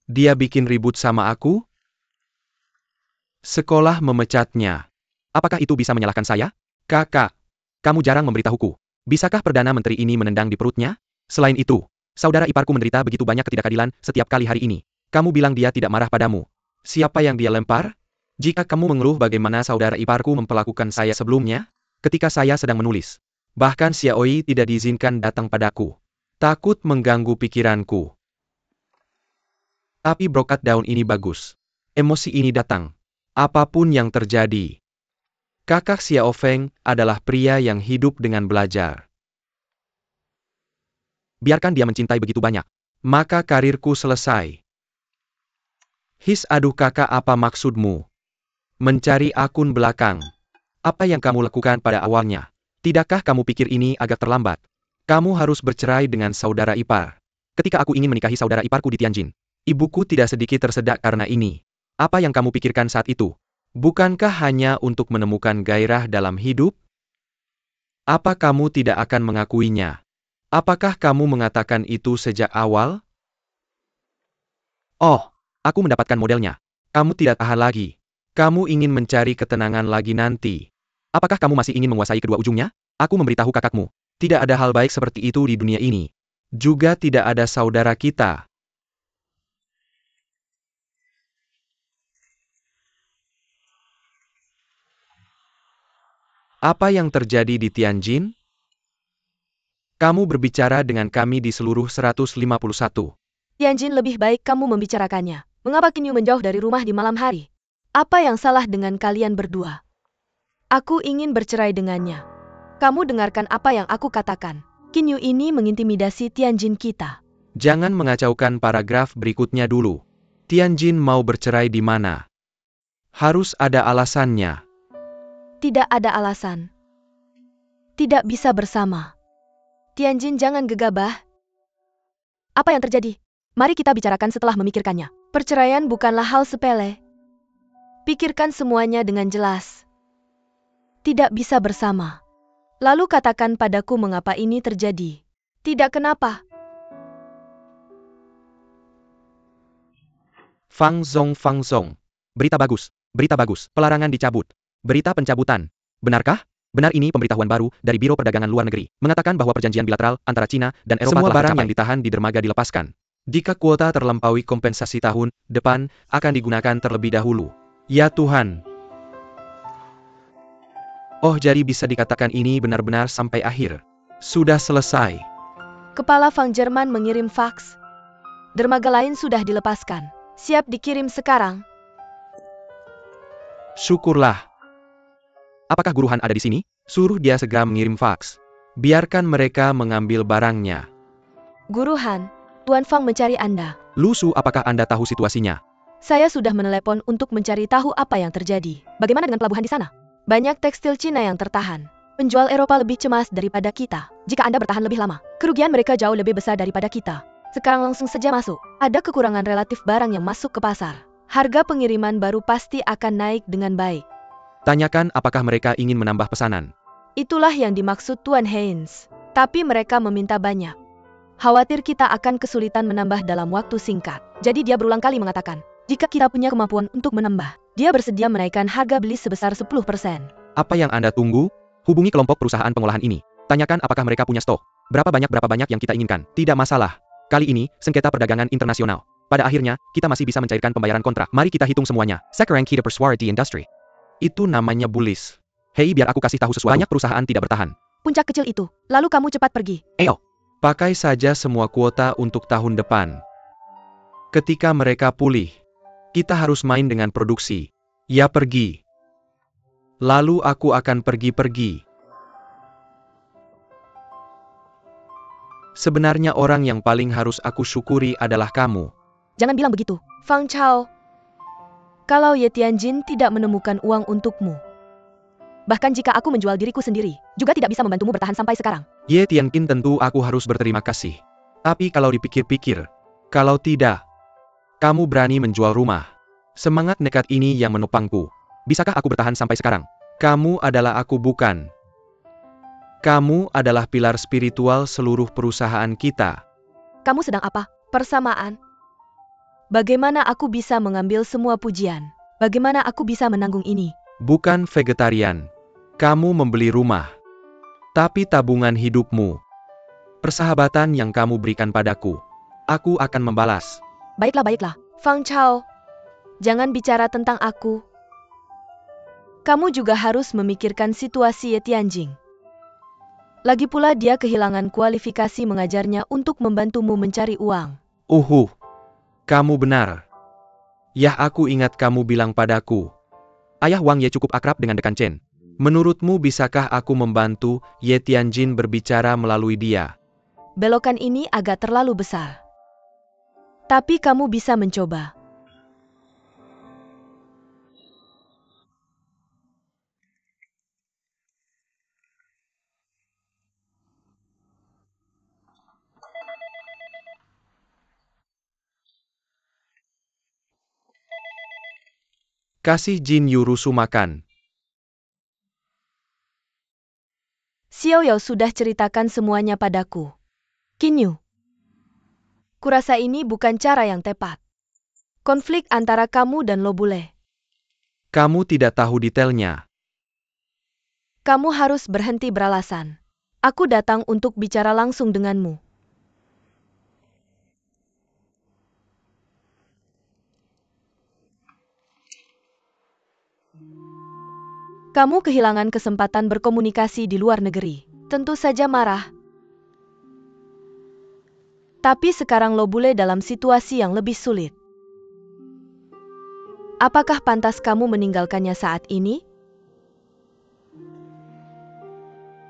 Dia bikin ribut sama aku? Sekolah memecatnya. Apakah itu bisa menyalahkan saya? Kakak, kamu jarang memberitahuku. Bisakah Perdana Menteri ini menendang di perutnya? Selain itu, saudara iparku menderita begitu banyak ketidakadilan setiap kali hari ini. Kamu bilang dia tidak marah padamu. Siapa yang dia lempar? Jika kamu mengeluh bagaimana saudara iparku memperlakukan saya sebelumnya, ketika saya sedang menulis. Bahkan Xiaoi tidak diizinkan datang padaku. Takut mengganggu pikiranku. Tapi brokat daun ini bagus. Emosi ini datang. Apapun yang terjadi. Kakak Xiao Feng adalah pria yang hidup dengan belajar. Biarkan dia mencintai begitu banyak. Maka karirku selesai. Aduh kakak, apa maksudmu? Mencari akun belakang. Apa yang kamu lakukan pada awalnya? Tidakkah kamu pikir ini agak terlambat? Kamu harus bercerai dengan saudara ipar. Ketika aku ingin menikahi saudara iparku di Tianjin, ibuku tidak sedikit tersedak karena ini. Apa yang kamu pikirkan saat itu? Bukankah hanya untuk menemukan gairah dalam hidup? Apa kamu tidak akan mengakuinya? Apakah kamu mengatakan itu sejak awal? Oh, aku mendapatkan modelnya. Kamu tidak tahan lagi. Kamu ingin mencari ketenangan lagi nanti. Apakah kamu masih ingin menguasai kedua ujungnya? Aku memberitahu kakakmu. Tidak ada hal baik seperti itu di dunia ini. Juga tidak ada saudara kita. Apa yang terjadi di Tianjin? Kamu berbicara dengan kami di seluruh 151. Tianjin, lebih baik kamu membicarakannya. Mengapa Kinyu menjauh dari rumah di malam hari? Apa yang salah dengan kalian berdua? Aku ingin bercerai dengannya. Kamu dengarkan apa yang aku katakan. Kinyu ini mengintimidasi Tianjin kita. Jangan mengacaukan paragraf berikutnya dulu. Tianjin mau bercerai di mana? Harus ada alasannya. Tidak ada alasan. Tidak bisa bersama. Tianjin, jangan gegabah. Apa yang terjadi? Mari kita bicarakan setelah memikirkannya. Perceraian bukanlah hal sepele. Pikirkan semuanya dengan jelas. Tidak bisa bersama. Lalu katakan padaku mengapa ini terjadi. Tidak kenapa. Fang Zong. Berita bagus. Berita bagus. Pelarangan dicabut. Berita pencabutan. Benarkah? Benar, ini pemberitahuan baru dari Biro Perdagangan Luar Negeri. Mengatakan bahwa perjanjian bilateral antara Cina dan Eropa semua barang yang ditahan di dermaga dilepaskan. Jika kuota terlampaui kompensasi tahun depan, akan digunakan terlebih dahulu. Ya Tuhan. Oh, jadi bisa dikatakan ini benar-benar sampai akhir. Sudah selesai. Kepala Fang Jerman mengirim faks. Dermaga lain sudah dilepaskan. Siap dikirim sekarang. Syukurlah. Apakah Guru Han ada di sini? Suruh dia segera mengirim faks. Biarkan mereka mengambil barangnya. Guru Han, Tuan Fang mencari Anda. Lu Su, apakah Anda tahu situasinya? Saya sudah menelepon untuk mencari tahu apa yang terjadi. Bagaimana dengan pelabuhan di sana? Banyak tekstil Cina yang tertahan. Penjual Eropa lebih cemas daripada kita. Jika Anda bertahan lebih lama, kerugian mereka jauh lebih besar daripada kita. Sekarang langsung saja masuk. Ada kekurangan relatif barang yang masuk ke pasar. Harga pengiriman baru pasti akan naik dengan baik. Tanyakan apakah mereka ingin menambah pesanan. Itulah yang dimaksud Tuan Haynes. Tapi mereka meminta banyak. Khawatir kita akan kesulitan menambah dalam waktu singkat. Jadi dia berulang kali mengatakan, jika kita punya kemampuan untuk menambah, dia bersedia menaikkan harga beli sebesar 10%. Apa yang Anda tunggu? Hubungi kelompok perusahaan pengolahan ini. Tanyakan apakah mereka punya stok. Berapa banyak yang kita inginkan. Tidak masalah. Kali ini, sengketa perdagangan internasional. Pada akhirnya, kita masih bisa mencairkan pembayaran kontrak. Mari kita hitung semuanya. Sekarang kita persuara di industri. Itu namanya bullish. Hei, biar aku kasih tahu sesuatu. Banyak perusahaan tidak bertahan. Puncak kecil itu. Lalu kamu cepat pergi. Pakai saja semua kuota untuk tahun depan. Ketika mereka pulih, kita harus main dengan produksi. Ya, pergi. Lalu aku akan pergi-pergi. Sebenarnya orang yang paling harus aku syukuri adalah kamu. Jangan bilang begitu, Fang Chao. Kalau Ye Tianjin tidak menemukan uang untukmu. Bahkan jika aku menjual diriku sendiri, juga tidak bisa membantumu bertahan sampai sekarang. Ye Tianjin, tentu aku harus berterima kasih. Tapi kalau dipikir-pikir, kalau tidak, kamu berani menjual rumah. Semangat nekat ini yang menopangku. Bisakah aku bertahan sampai sekarang? Kamu adalah aku, bukan? Kamu adalah pilar spiritual seluruh perusahaan kita. Kamu sedang apa? Persamaan. Bagaimana aku bisa mengambil semua pujian? Bagaimana aku bisa menanggung ini? Bukan vegetarian. Kamu membeli rumah. Tapi tabungan hidupmu. Persahabatan yang kamu berikan padaku. Aku akan membalas. Baiklah. Fang Chao. Jangan bicara tentang aku. Kamu juga harus memikirkan situasi Ye Tianjin. Lagi pula dia kehilangan kualifikasi mengajarnya untuk membantumu mencari uang. Kamu benar. Yah, aku ingat kamu bilang padaku. Ayah Wang Ye cukup akrab dengan Dekan Chen. Menurutmu bisakah aku membantu Ye Tianjin berbicara melalui dia? Belokan ini agak terlalu besar. Tapi kamu bisa mencoba. Kasih Jin Yurusu makan. Xiao Yao sudah ceritakan semuanya padaku. Kinyu. Kurasa ini bukan cara yang tepat. Konflik antara kamu dan Lobule. Kamu tidak tahu detailnya. Kamu harus berhenti beralasan. Aku datang untuk bicara langsung denganmu. Kamu kehilangan kesempatan berkomunikasi di luar negeri. Tentu saja marah. Tapi sekarang Lobule dalam situasi yang lebih sulit. Apakah pantas kamu meninggalkannya saat ini?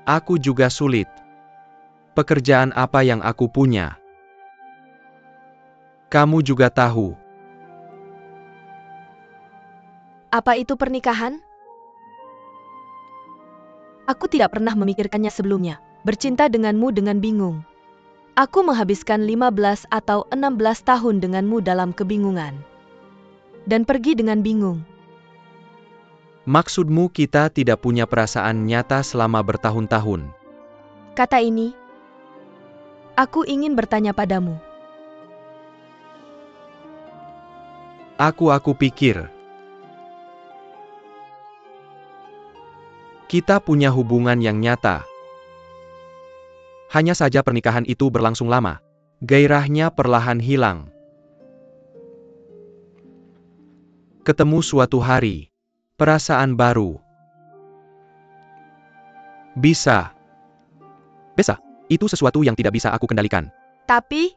Aku juga sulit. Pekerjaan apa yang aku punya? Kamu juga tahu. Apa itu pernikahan? Aku tidak pernah memikirkannya sebelumnya. Bercinta denganmu dengan bingung. Aku menghabiskan 15 atau 16 tahun denganmu dalam kebingungan. Dan pergi dengan bingung. Maksudmu kita tidak punya perasaan nyata selama bertahun-tahun? Kata ini, aku ingin bertanya padamu. Aku pikir. Kita punya hubungan yang nyata. Hanya saja pernikahan itu berlangsung lama. Gairahnya perlahan hilang. Ketemu suatu hari. Perasaan baru. Bisa. Itu sesuatu yang tidak bisa aku kendalikan. Tapi,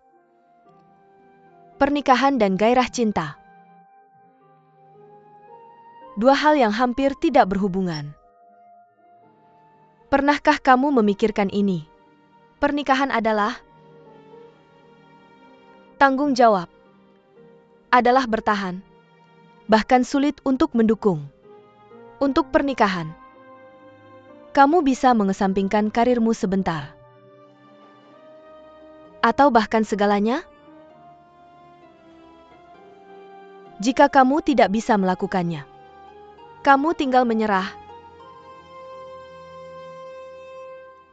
pernikahan dan gairah cinta. Dua hal yang hampir tidak berhubungan. Pernahkah kamu memikirkan ini? Pernikahan adalah tanggung jawab. Adalah bertahan. Bahkan sulit untuk mendukung. Untuk pernikahan, kamu bisa mengesampingkan karirmu sebentar. Atau bahkan segalanya? Jika kamu tidak bisa melakukannya, kamu tinggal menyerah.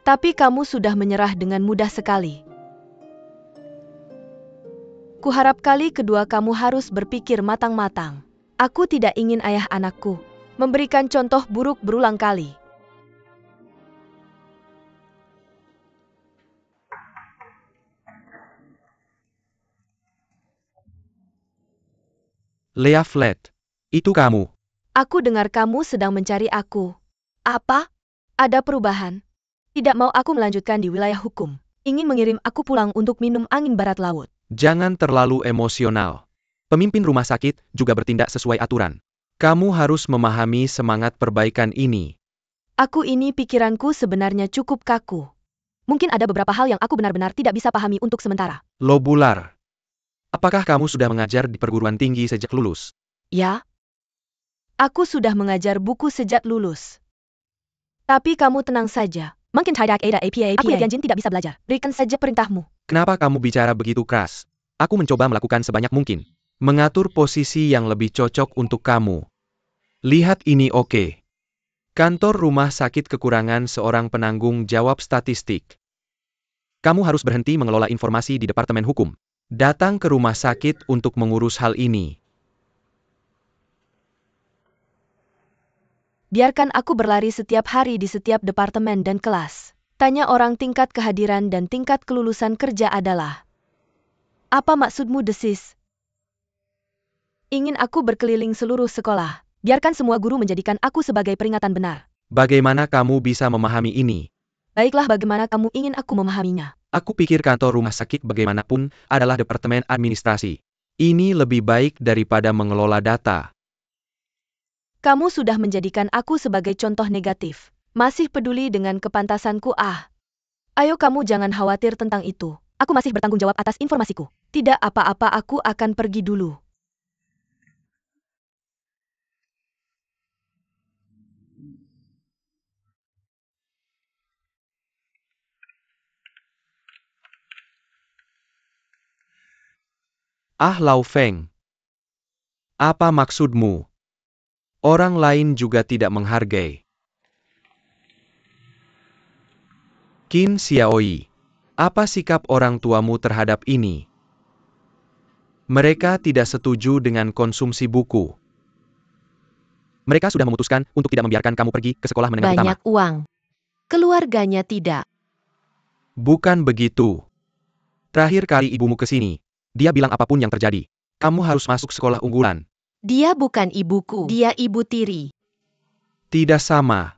Tapi kamu sudah menyerah dengan mudah sekali. Kuharap kali kedua kamu harus berpikir matang-matang. Aku tidak ingin ayah anakku memberikan contoh buruk berulang kali. Lea Flat, itu kamu. Aku dengar kamu sedang mencari aku. Apa? Ada perubahan? Tidak mau aku melanjutkan di wilayah hukum. Ingin mengirim aku pulang untuk minum angin barat laut. Jangan terlalu emosional. Pemimpin rumah sakit juga bertindak sesuai aturan. Kamu harus memahami semangat perbaikan ini. Aku ini pikiranku sebenarnya cukup kaku. Mungkin ada beberapa hal yang aku benar-benar tidak bisa pahami untuk sementara. Lobular. Apakah kamu sudah mengajar di perguruan tinggi sejak lulus? Ya. Aku sudah mengajar buku sejak lulus. Tapi kamu tenang saja. Mungkin tidak ada APA. Aku yakin tidak bisa belajar. Berikan saja perintahmu. Kenapa kamu bicara begitu keras? Aku mencoba melakukan sebanyak mungkin. Mengatur posisi yang lebih cocok untuk kamu. Lihat ini oke. Kantor rumah sakit kekurangan seorang penanggung jawab statistik. Kamu harus berhenti mengelola informasi di Departemen Hukum. Datang ke rumah sakit untuk mengurus hal ini. Biarkan aku berlari setiap hari di setiap departemen dan kelas. Tanya orang tingkat kehadiran dan tingkat kelulusan kerja adalah. Apa maksudmu desis? Ingin aku berkeliling seluruh sekolah. Biarkan semua guru menjadikan aku sebagai peringatan benar. Bagaimana kamu bisa memahami ini? Baiklah, bagaimana kamu ingin aku memahaminya? Aku pikir kantor rumah sakit bagaimanapun adalah departemen administrasi. Ini lebih baik daripada mengelola data. Kamu sudah menjadikan aku sebagai contoh negatif. Masih peduli dengan kepantasanku Ayo kamu jangan khawatir tentang itu. Aku masih bertanggung jawab atas informasiku. Tidak apa-apa, aku akan pergi dulu. Lau Feng. Apa maksudmu? Orang lain juga tidak menghargai. Qin Xiaoi. Apa sikap orang tuamu terhadap ini? Mereka tidak setuju dengan konsumsi buku. Mereka sudah memutuskan untuk tidak membiarkan kamu pergi ke sekolah menengah utama. Banyak uang. Keluarganya tidak. Bukan begitu. Terakhir kali ibumu ke sini, dia bilang apapun yang terjadi, kamu harus masuk sekolah unggulan. Dia bukan ibuku. Dia ibu tiri. Tidak sama.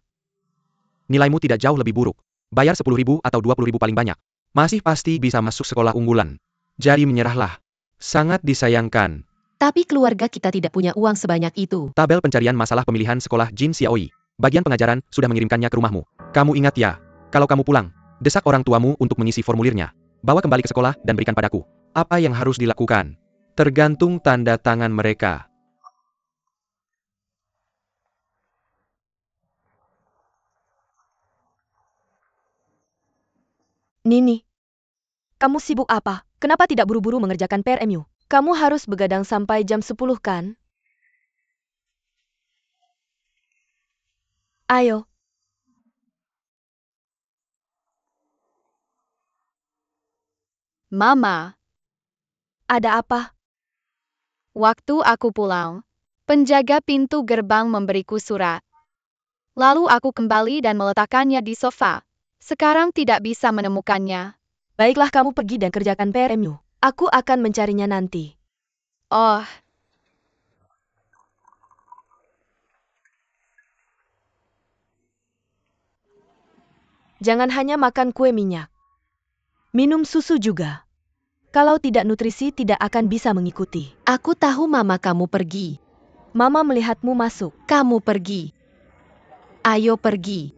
Nilaimu tidak jauh lebih buruk. Bayar 10.000 atau 20.000 paling banyak. Masih pasti bisa masuk sekolah unggulan. Jadi menyerahlah. Sangat disayangkan. Tapi keluarga kita tidak punya uang sebanyak itu. Tabel pencarian masalah pemilihan sekolah Jin Xiaoi. Bagian pengajaran sudah mengirimkannya ke rumahmu. Kamu ingat ya, kalau kamu pulang, desak orang tuamu untuk mengisi formulirnya. Bawa kembali ke sekolah dan berikan padaku. Apa yang harus dilakukan? Tergantung tanda tangan mereka. Nini, kamu sibuk apa? Kenapa tidak buru-buru mengerjakan PR-mu? Kamu harus begadang sampai jam 10 kan? Ayo. Mama, Ada apa? waktu aku pulang, penjaga pintu gerbang memberiku surat. Lalu aku kembali dan meletakkannya di sofa. Sekarang tidak bisa menemukannya. Baiklah kamu pergi dan kerjakan PR-mu. Aku akan mencarinya nanti. Oh, Jangan hanya makan kue minyak. Minum susu juga. Kalau tidak nutrisi tidak akan bisa mengikuti. Aku tahu mama kamu pergi. Mama melihatmu masuk. Kamu pergi. Ayo pergi.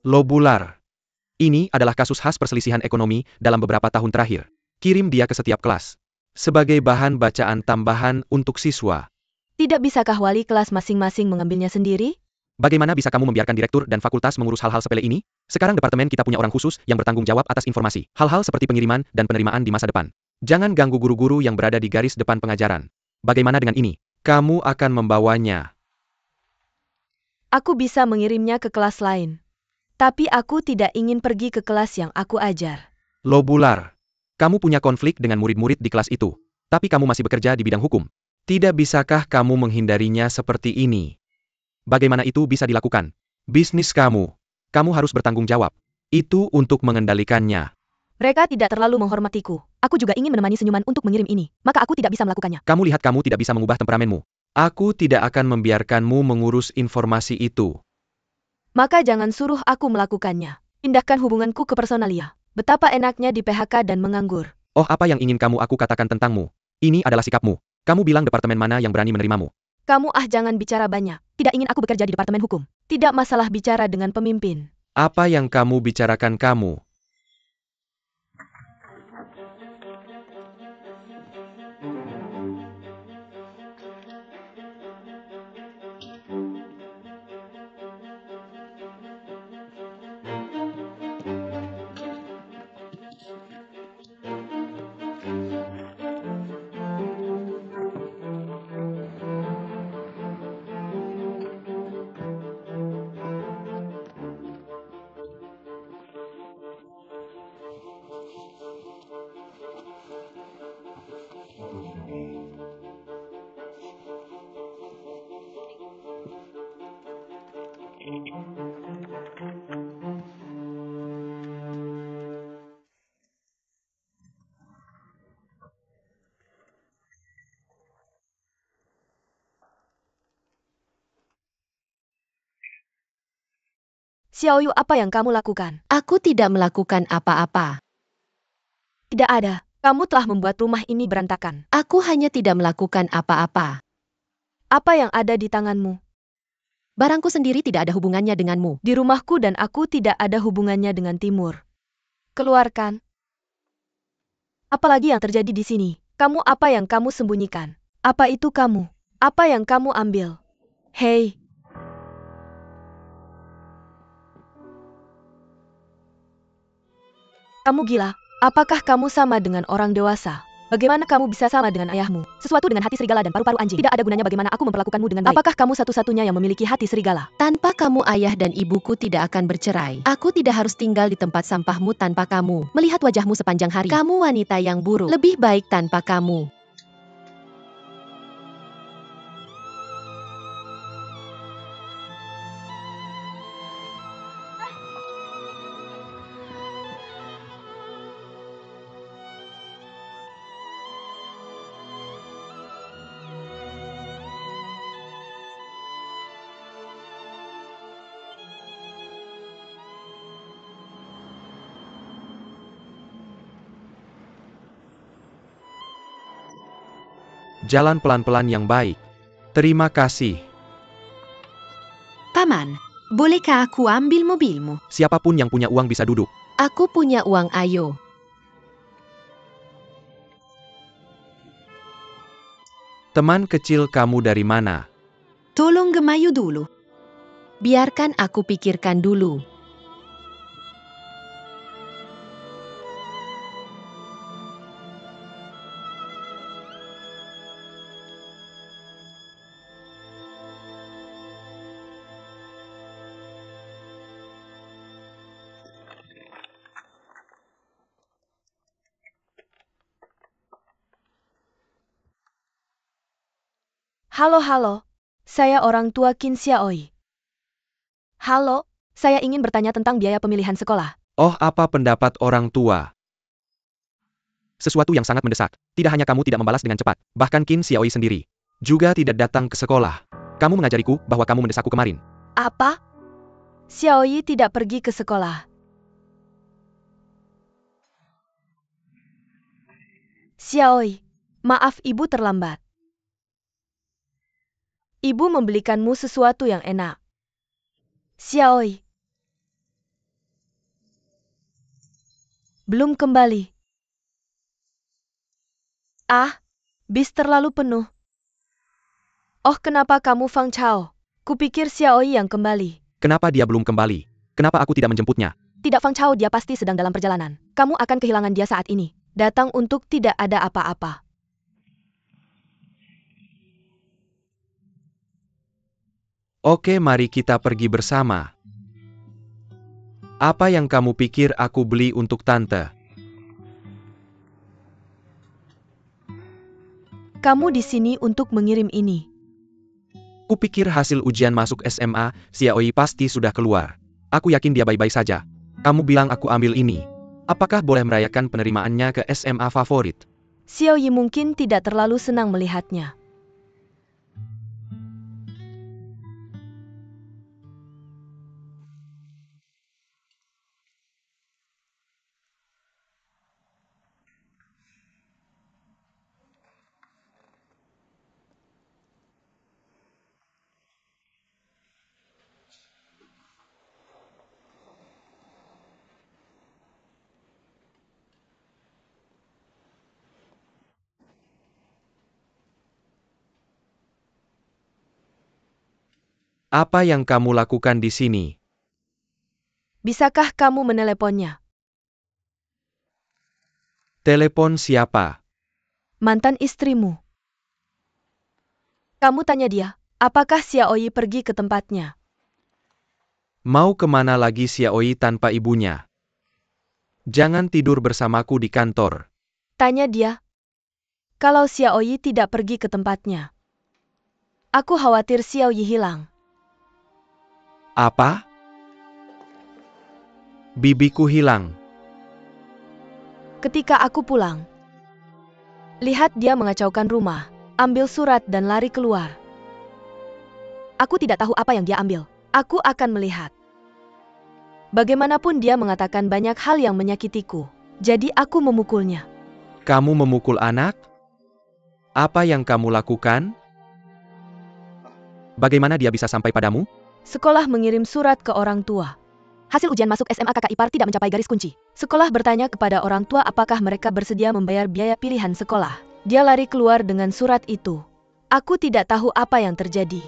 Lobular. Ini adalah kasus khas perselisihan ekonomi dalam beberapa tahun terakhir. Kirim dia ke setiap kelas. Sebagai bahan bacaan tambahan untuk siswa. Tidak bisakah wali kelas masing-masing mengambilnya sendiri? Bagaimana bisa kamu membiarkan direktur dan fakultas mengurus hal-hal sepele ini? Sekarang departemen kita punya orang khusus yang bertanggung jawab atas informasi. Hal-hal seperti pengiriman dan penerimaan di masa depan. Jangan ganggu guru-guru yang berada di garis depan pengajaran. Bagaimana dengan ini? Kamu akan membawanya. Aku bisa mengirimnya ke kelas lain. Tapi aku tidak ingin pergi ke kelas yang aku ajar. Lobular. Kamu punya konflik dengan murid-murid di kelas itu. Tapi kamu masih bekerja di bidang hukum. Tidak bisakah kamu menghindarinya seperti ini? Bagaimana itu bisa dilakukan? Bisnis kamu. Kamu harus bertanggung jawab. Itu untuk mengendalikannya. Mereka tidak terlalu menghormatiku. Aku juga ingin menemani senyuman untuk mengirim ini. Maka aku tidak bisa melakukannya. Kamu lihat kamu tidak bisa mengubah temperamenmu. Aku tidak akan membiarkanmu mengurus informasi itu. Maka jangan suruh aku melakukannya. Pindahkan hubunganku ke personalia. Betapa enaknya di PHK dan menganggur. Oh, apa yang ingin kamu aku katakan tentangmu? Ini adalah sikapmu. Kamu bilang departemen mana yang berani menerimamu. Kamu jangan bicara banyak. Tidak ingin aku bekerja di departemen hukum. Tidak masalah bicara dengan pemimpin. Apa yang kamu bicarakan kamu? Xiaoyu, apa yang kamu lakukan? Aku tidak melakukan apa-apa. Tidak ada. Kamu telah membuat rumah ini berantakan. Aku hanya tidak melakukan apa-apa. Apa yang ada di tanganmu? Barangku sendiri tidak ada hubungannya denganmu. Di rumahku dan aku tidak ada hubungannya dengan Timur. Keluarkan. Apalagi yang terjadi di sini? Kamu apa yang kamu sembunyikan? Apa itu kamu? Apa yang kamu ambil? Hei. Kamu gila? Apakah kamu sama dengan orang dewasa? Bagaimana kamu bisa sama dengan ayahmu? Sesuatu dengan hati serigala dan paru-paru anjing. Tidak ada gunanya bagaimana aku memperlakukanmu dengan baik. Apakah kamu satu-satunya yang memiliki hati serigala? Tanpa kamu ayah dan ibuku tidak akan bercerai. Aku tidak harus tinggal di tempat sampahmu tanpa kamu. Melihat wajahmu sepanjang hari. Kamu wanita yang buruk. Lebih baik tanpa kamu. Jalan pelan-pelan yang baik. Terima kasih. Paman, bolehkah aku ambil mobilmu? Siapapun yang punya uang bisa duduk. Aku punya uang, ayo. Teman kecil kamu dari mana? Tolong gemayu dulu. Biarkan aku pikirkan dulu. Halo. Saya orang tua Qin Xiaoi. Halo, saya ingin bertanya tentang biaya pemilihan sekolah. Oh, apa pendapat orang tua? Sesuatu yang sangat mendesak. Tidak hanya kamu tidak membalas dengan cepat, bahkan Qin Xiaoi sendiri juga tidak datang ke sekolah. Kamu mengajariku bahwa kamu mendesakku kemarin. Apa? Xiaoyi tidak pergi ke sekolah. Xiaoyi, maaf ibu terlambat. Ibu membelikanmu sesuatu yang enak. Xiaoyi. Belum kembali. Bis terlalu penuh. Oh, kenapa kamu Fang Chao? Kupikir Xiaoyi yang kembali. Kenapa dia belum kembali? Kenapa aku tidak menjemputnya? Tidak Fang Chao, dia pasti sedang dalam perjalanan. Kamu akan kehilangan dia saat ini. Datang untuk tidak ada apa-apa. Oke, mari kita pergi bersama. Apa yang kamu pikir aku beli untuk tante? Kamu di sini untuk mengirim ini. Kupikir hasil ujian masuk SMA, Xiaoyi pasti sudah keluar. Aku yakin dia baik-baik saja. Kamu bilang aku ambil ini. Apakah boleh merayakan penerimaannya ke SMA favorit? Xiaoyi mungkin tidak terlalu senang melihatnya. Apa yang kamu lakukan di sini? Bisakah kamu meneleponnya? Telepon siapa? Mantan istrimu. Kamu tanya dia, apakah Xiaoyi pergi ke tempatnya? Mau kemana lagi Xiaoyi tanpa ibunya? Jangan tidur bersamaku di kantor. Tanya dia. Kalau Xiaoyi tidak pergi ke tempatnya. Aku khawatir Xiaoyi hilang. Apa? Bibiku hilang. Ketika aku pulang. Lihat dia mengacaukan rumah, ambil surat dan lari keluar. Aku tidak tahu apa yang dia ambil. Aku akan melihat. Bagaimanapun dia mengatakan banyak hal yang menyakitiku. Jadi aku memukulnya. Kamu memukul anak? Apa yang kamu lakukan? Bagaimana dia bisa sampai padamu? Sekolah mengirim surat ke orang tua. Hasil ujian masuk SMA kakak ipar tidak mencapai garis kunci. Sekolah bertanya kepada orang tua apakah mereka bersedia membayar biaya pilihan sekolah. Dia lari keluar dengan surat itu. Aku tidak tahu apa yang terjadi.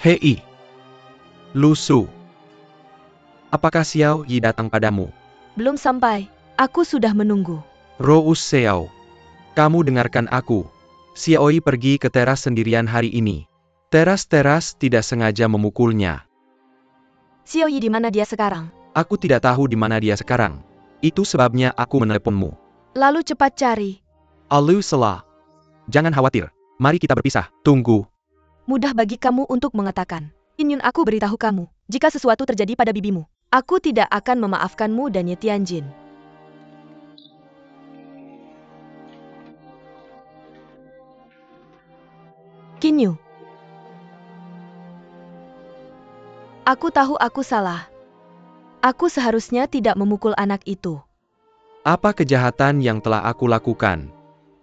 Hei, Lusu. Apakah Xiao Yi datang padamu? Belum sampai. Aku sudah menunggu. Rous Xiao. Kamu dengarkan aku. Xiaoyi pergi ke teras sendirian hari ini. Teras-teras tidak sengaja memukulnya. Xiaoyi di mana dia sekarang? Aku tidak tahu di mana dia sekarang. Itu sebabnya aku meneleponmu. Lalu cepat cari. Alu Selah. Jangan khawatir. Mari kita berpisah. Tunggu. Mudah bagi kamu untuk mengatakan. Ingin aku beritahu kamu, jika sesuatu terjadi pada bibimu, aku tidak akan memaafkanmu dan Ye Tianjin. Kinyu. Aku tahu aku salah. Aku seharusnya tidak memukul anak itu. Apa kejahatan yang telah aku lakukan?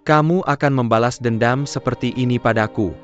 Kamu akan membalas dendam seperti ini padaku.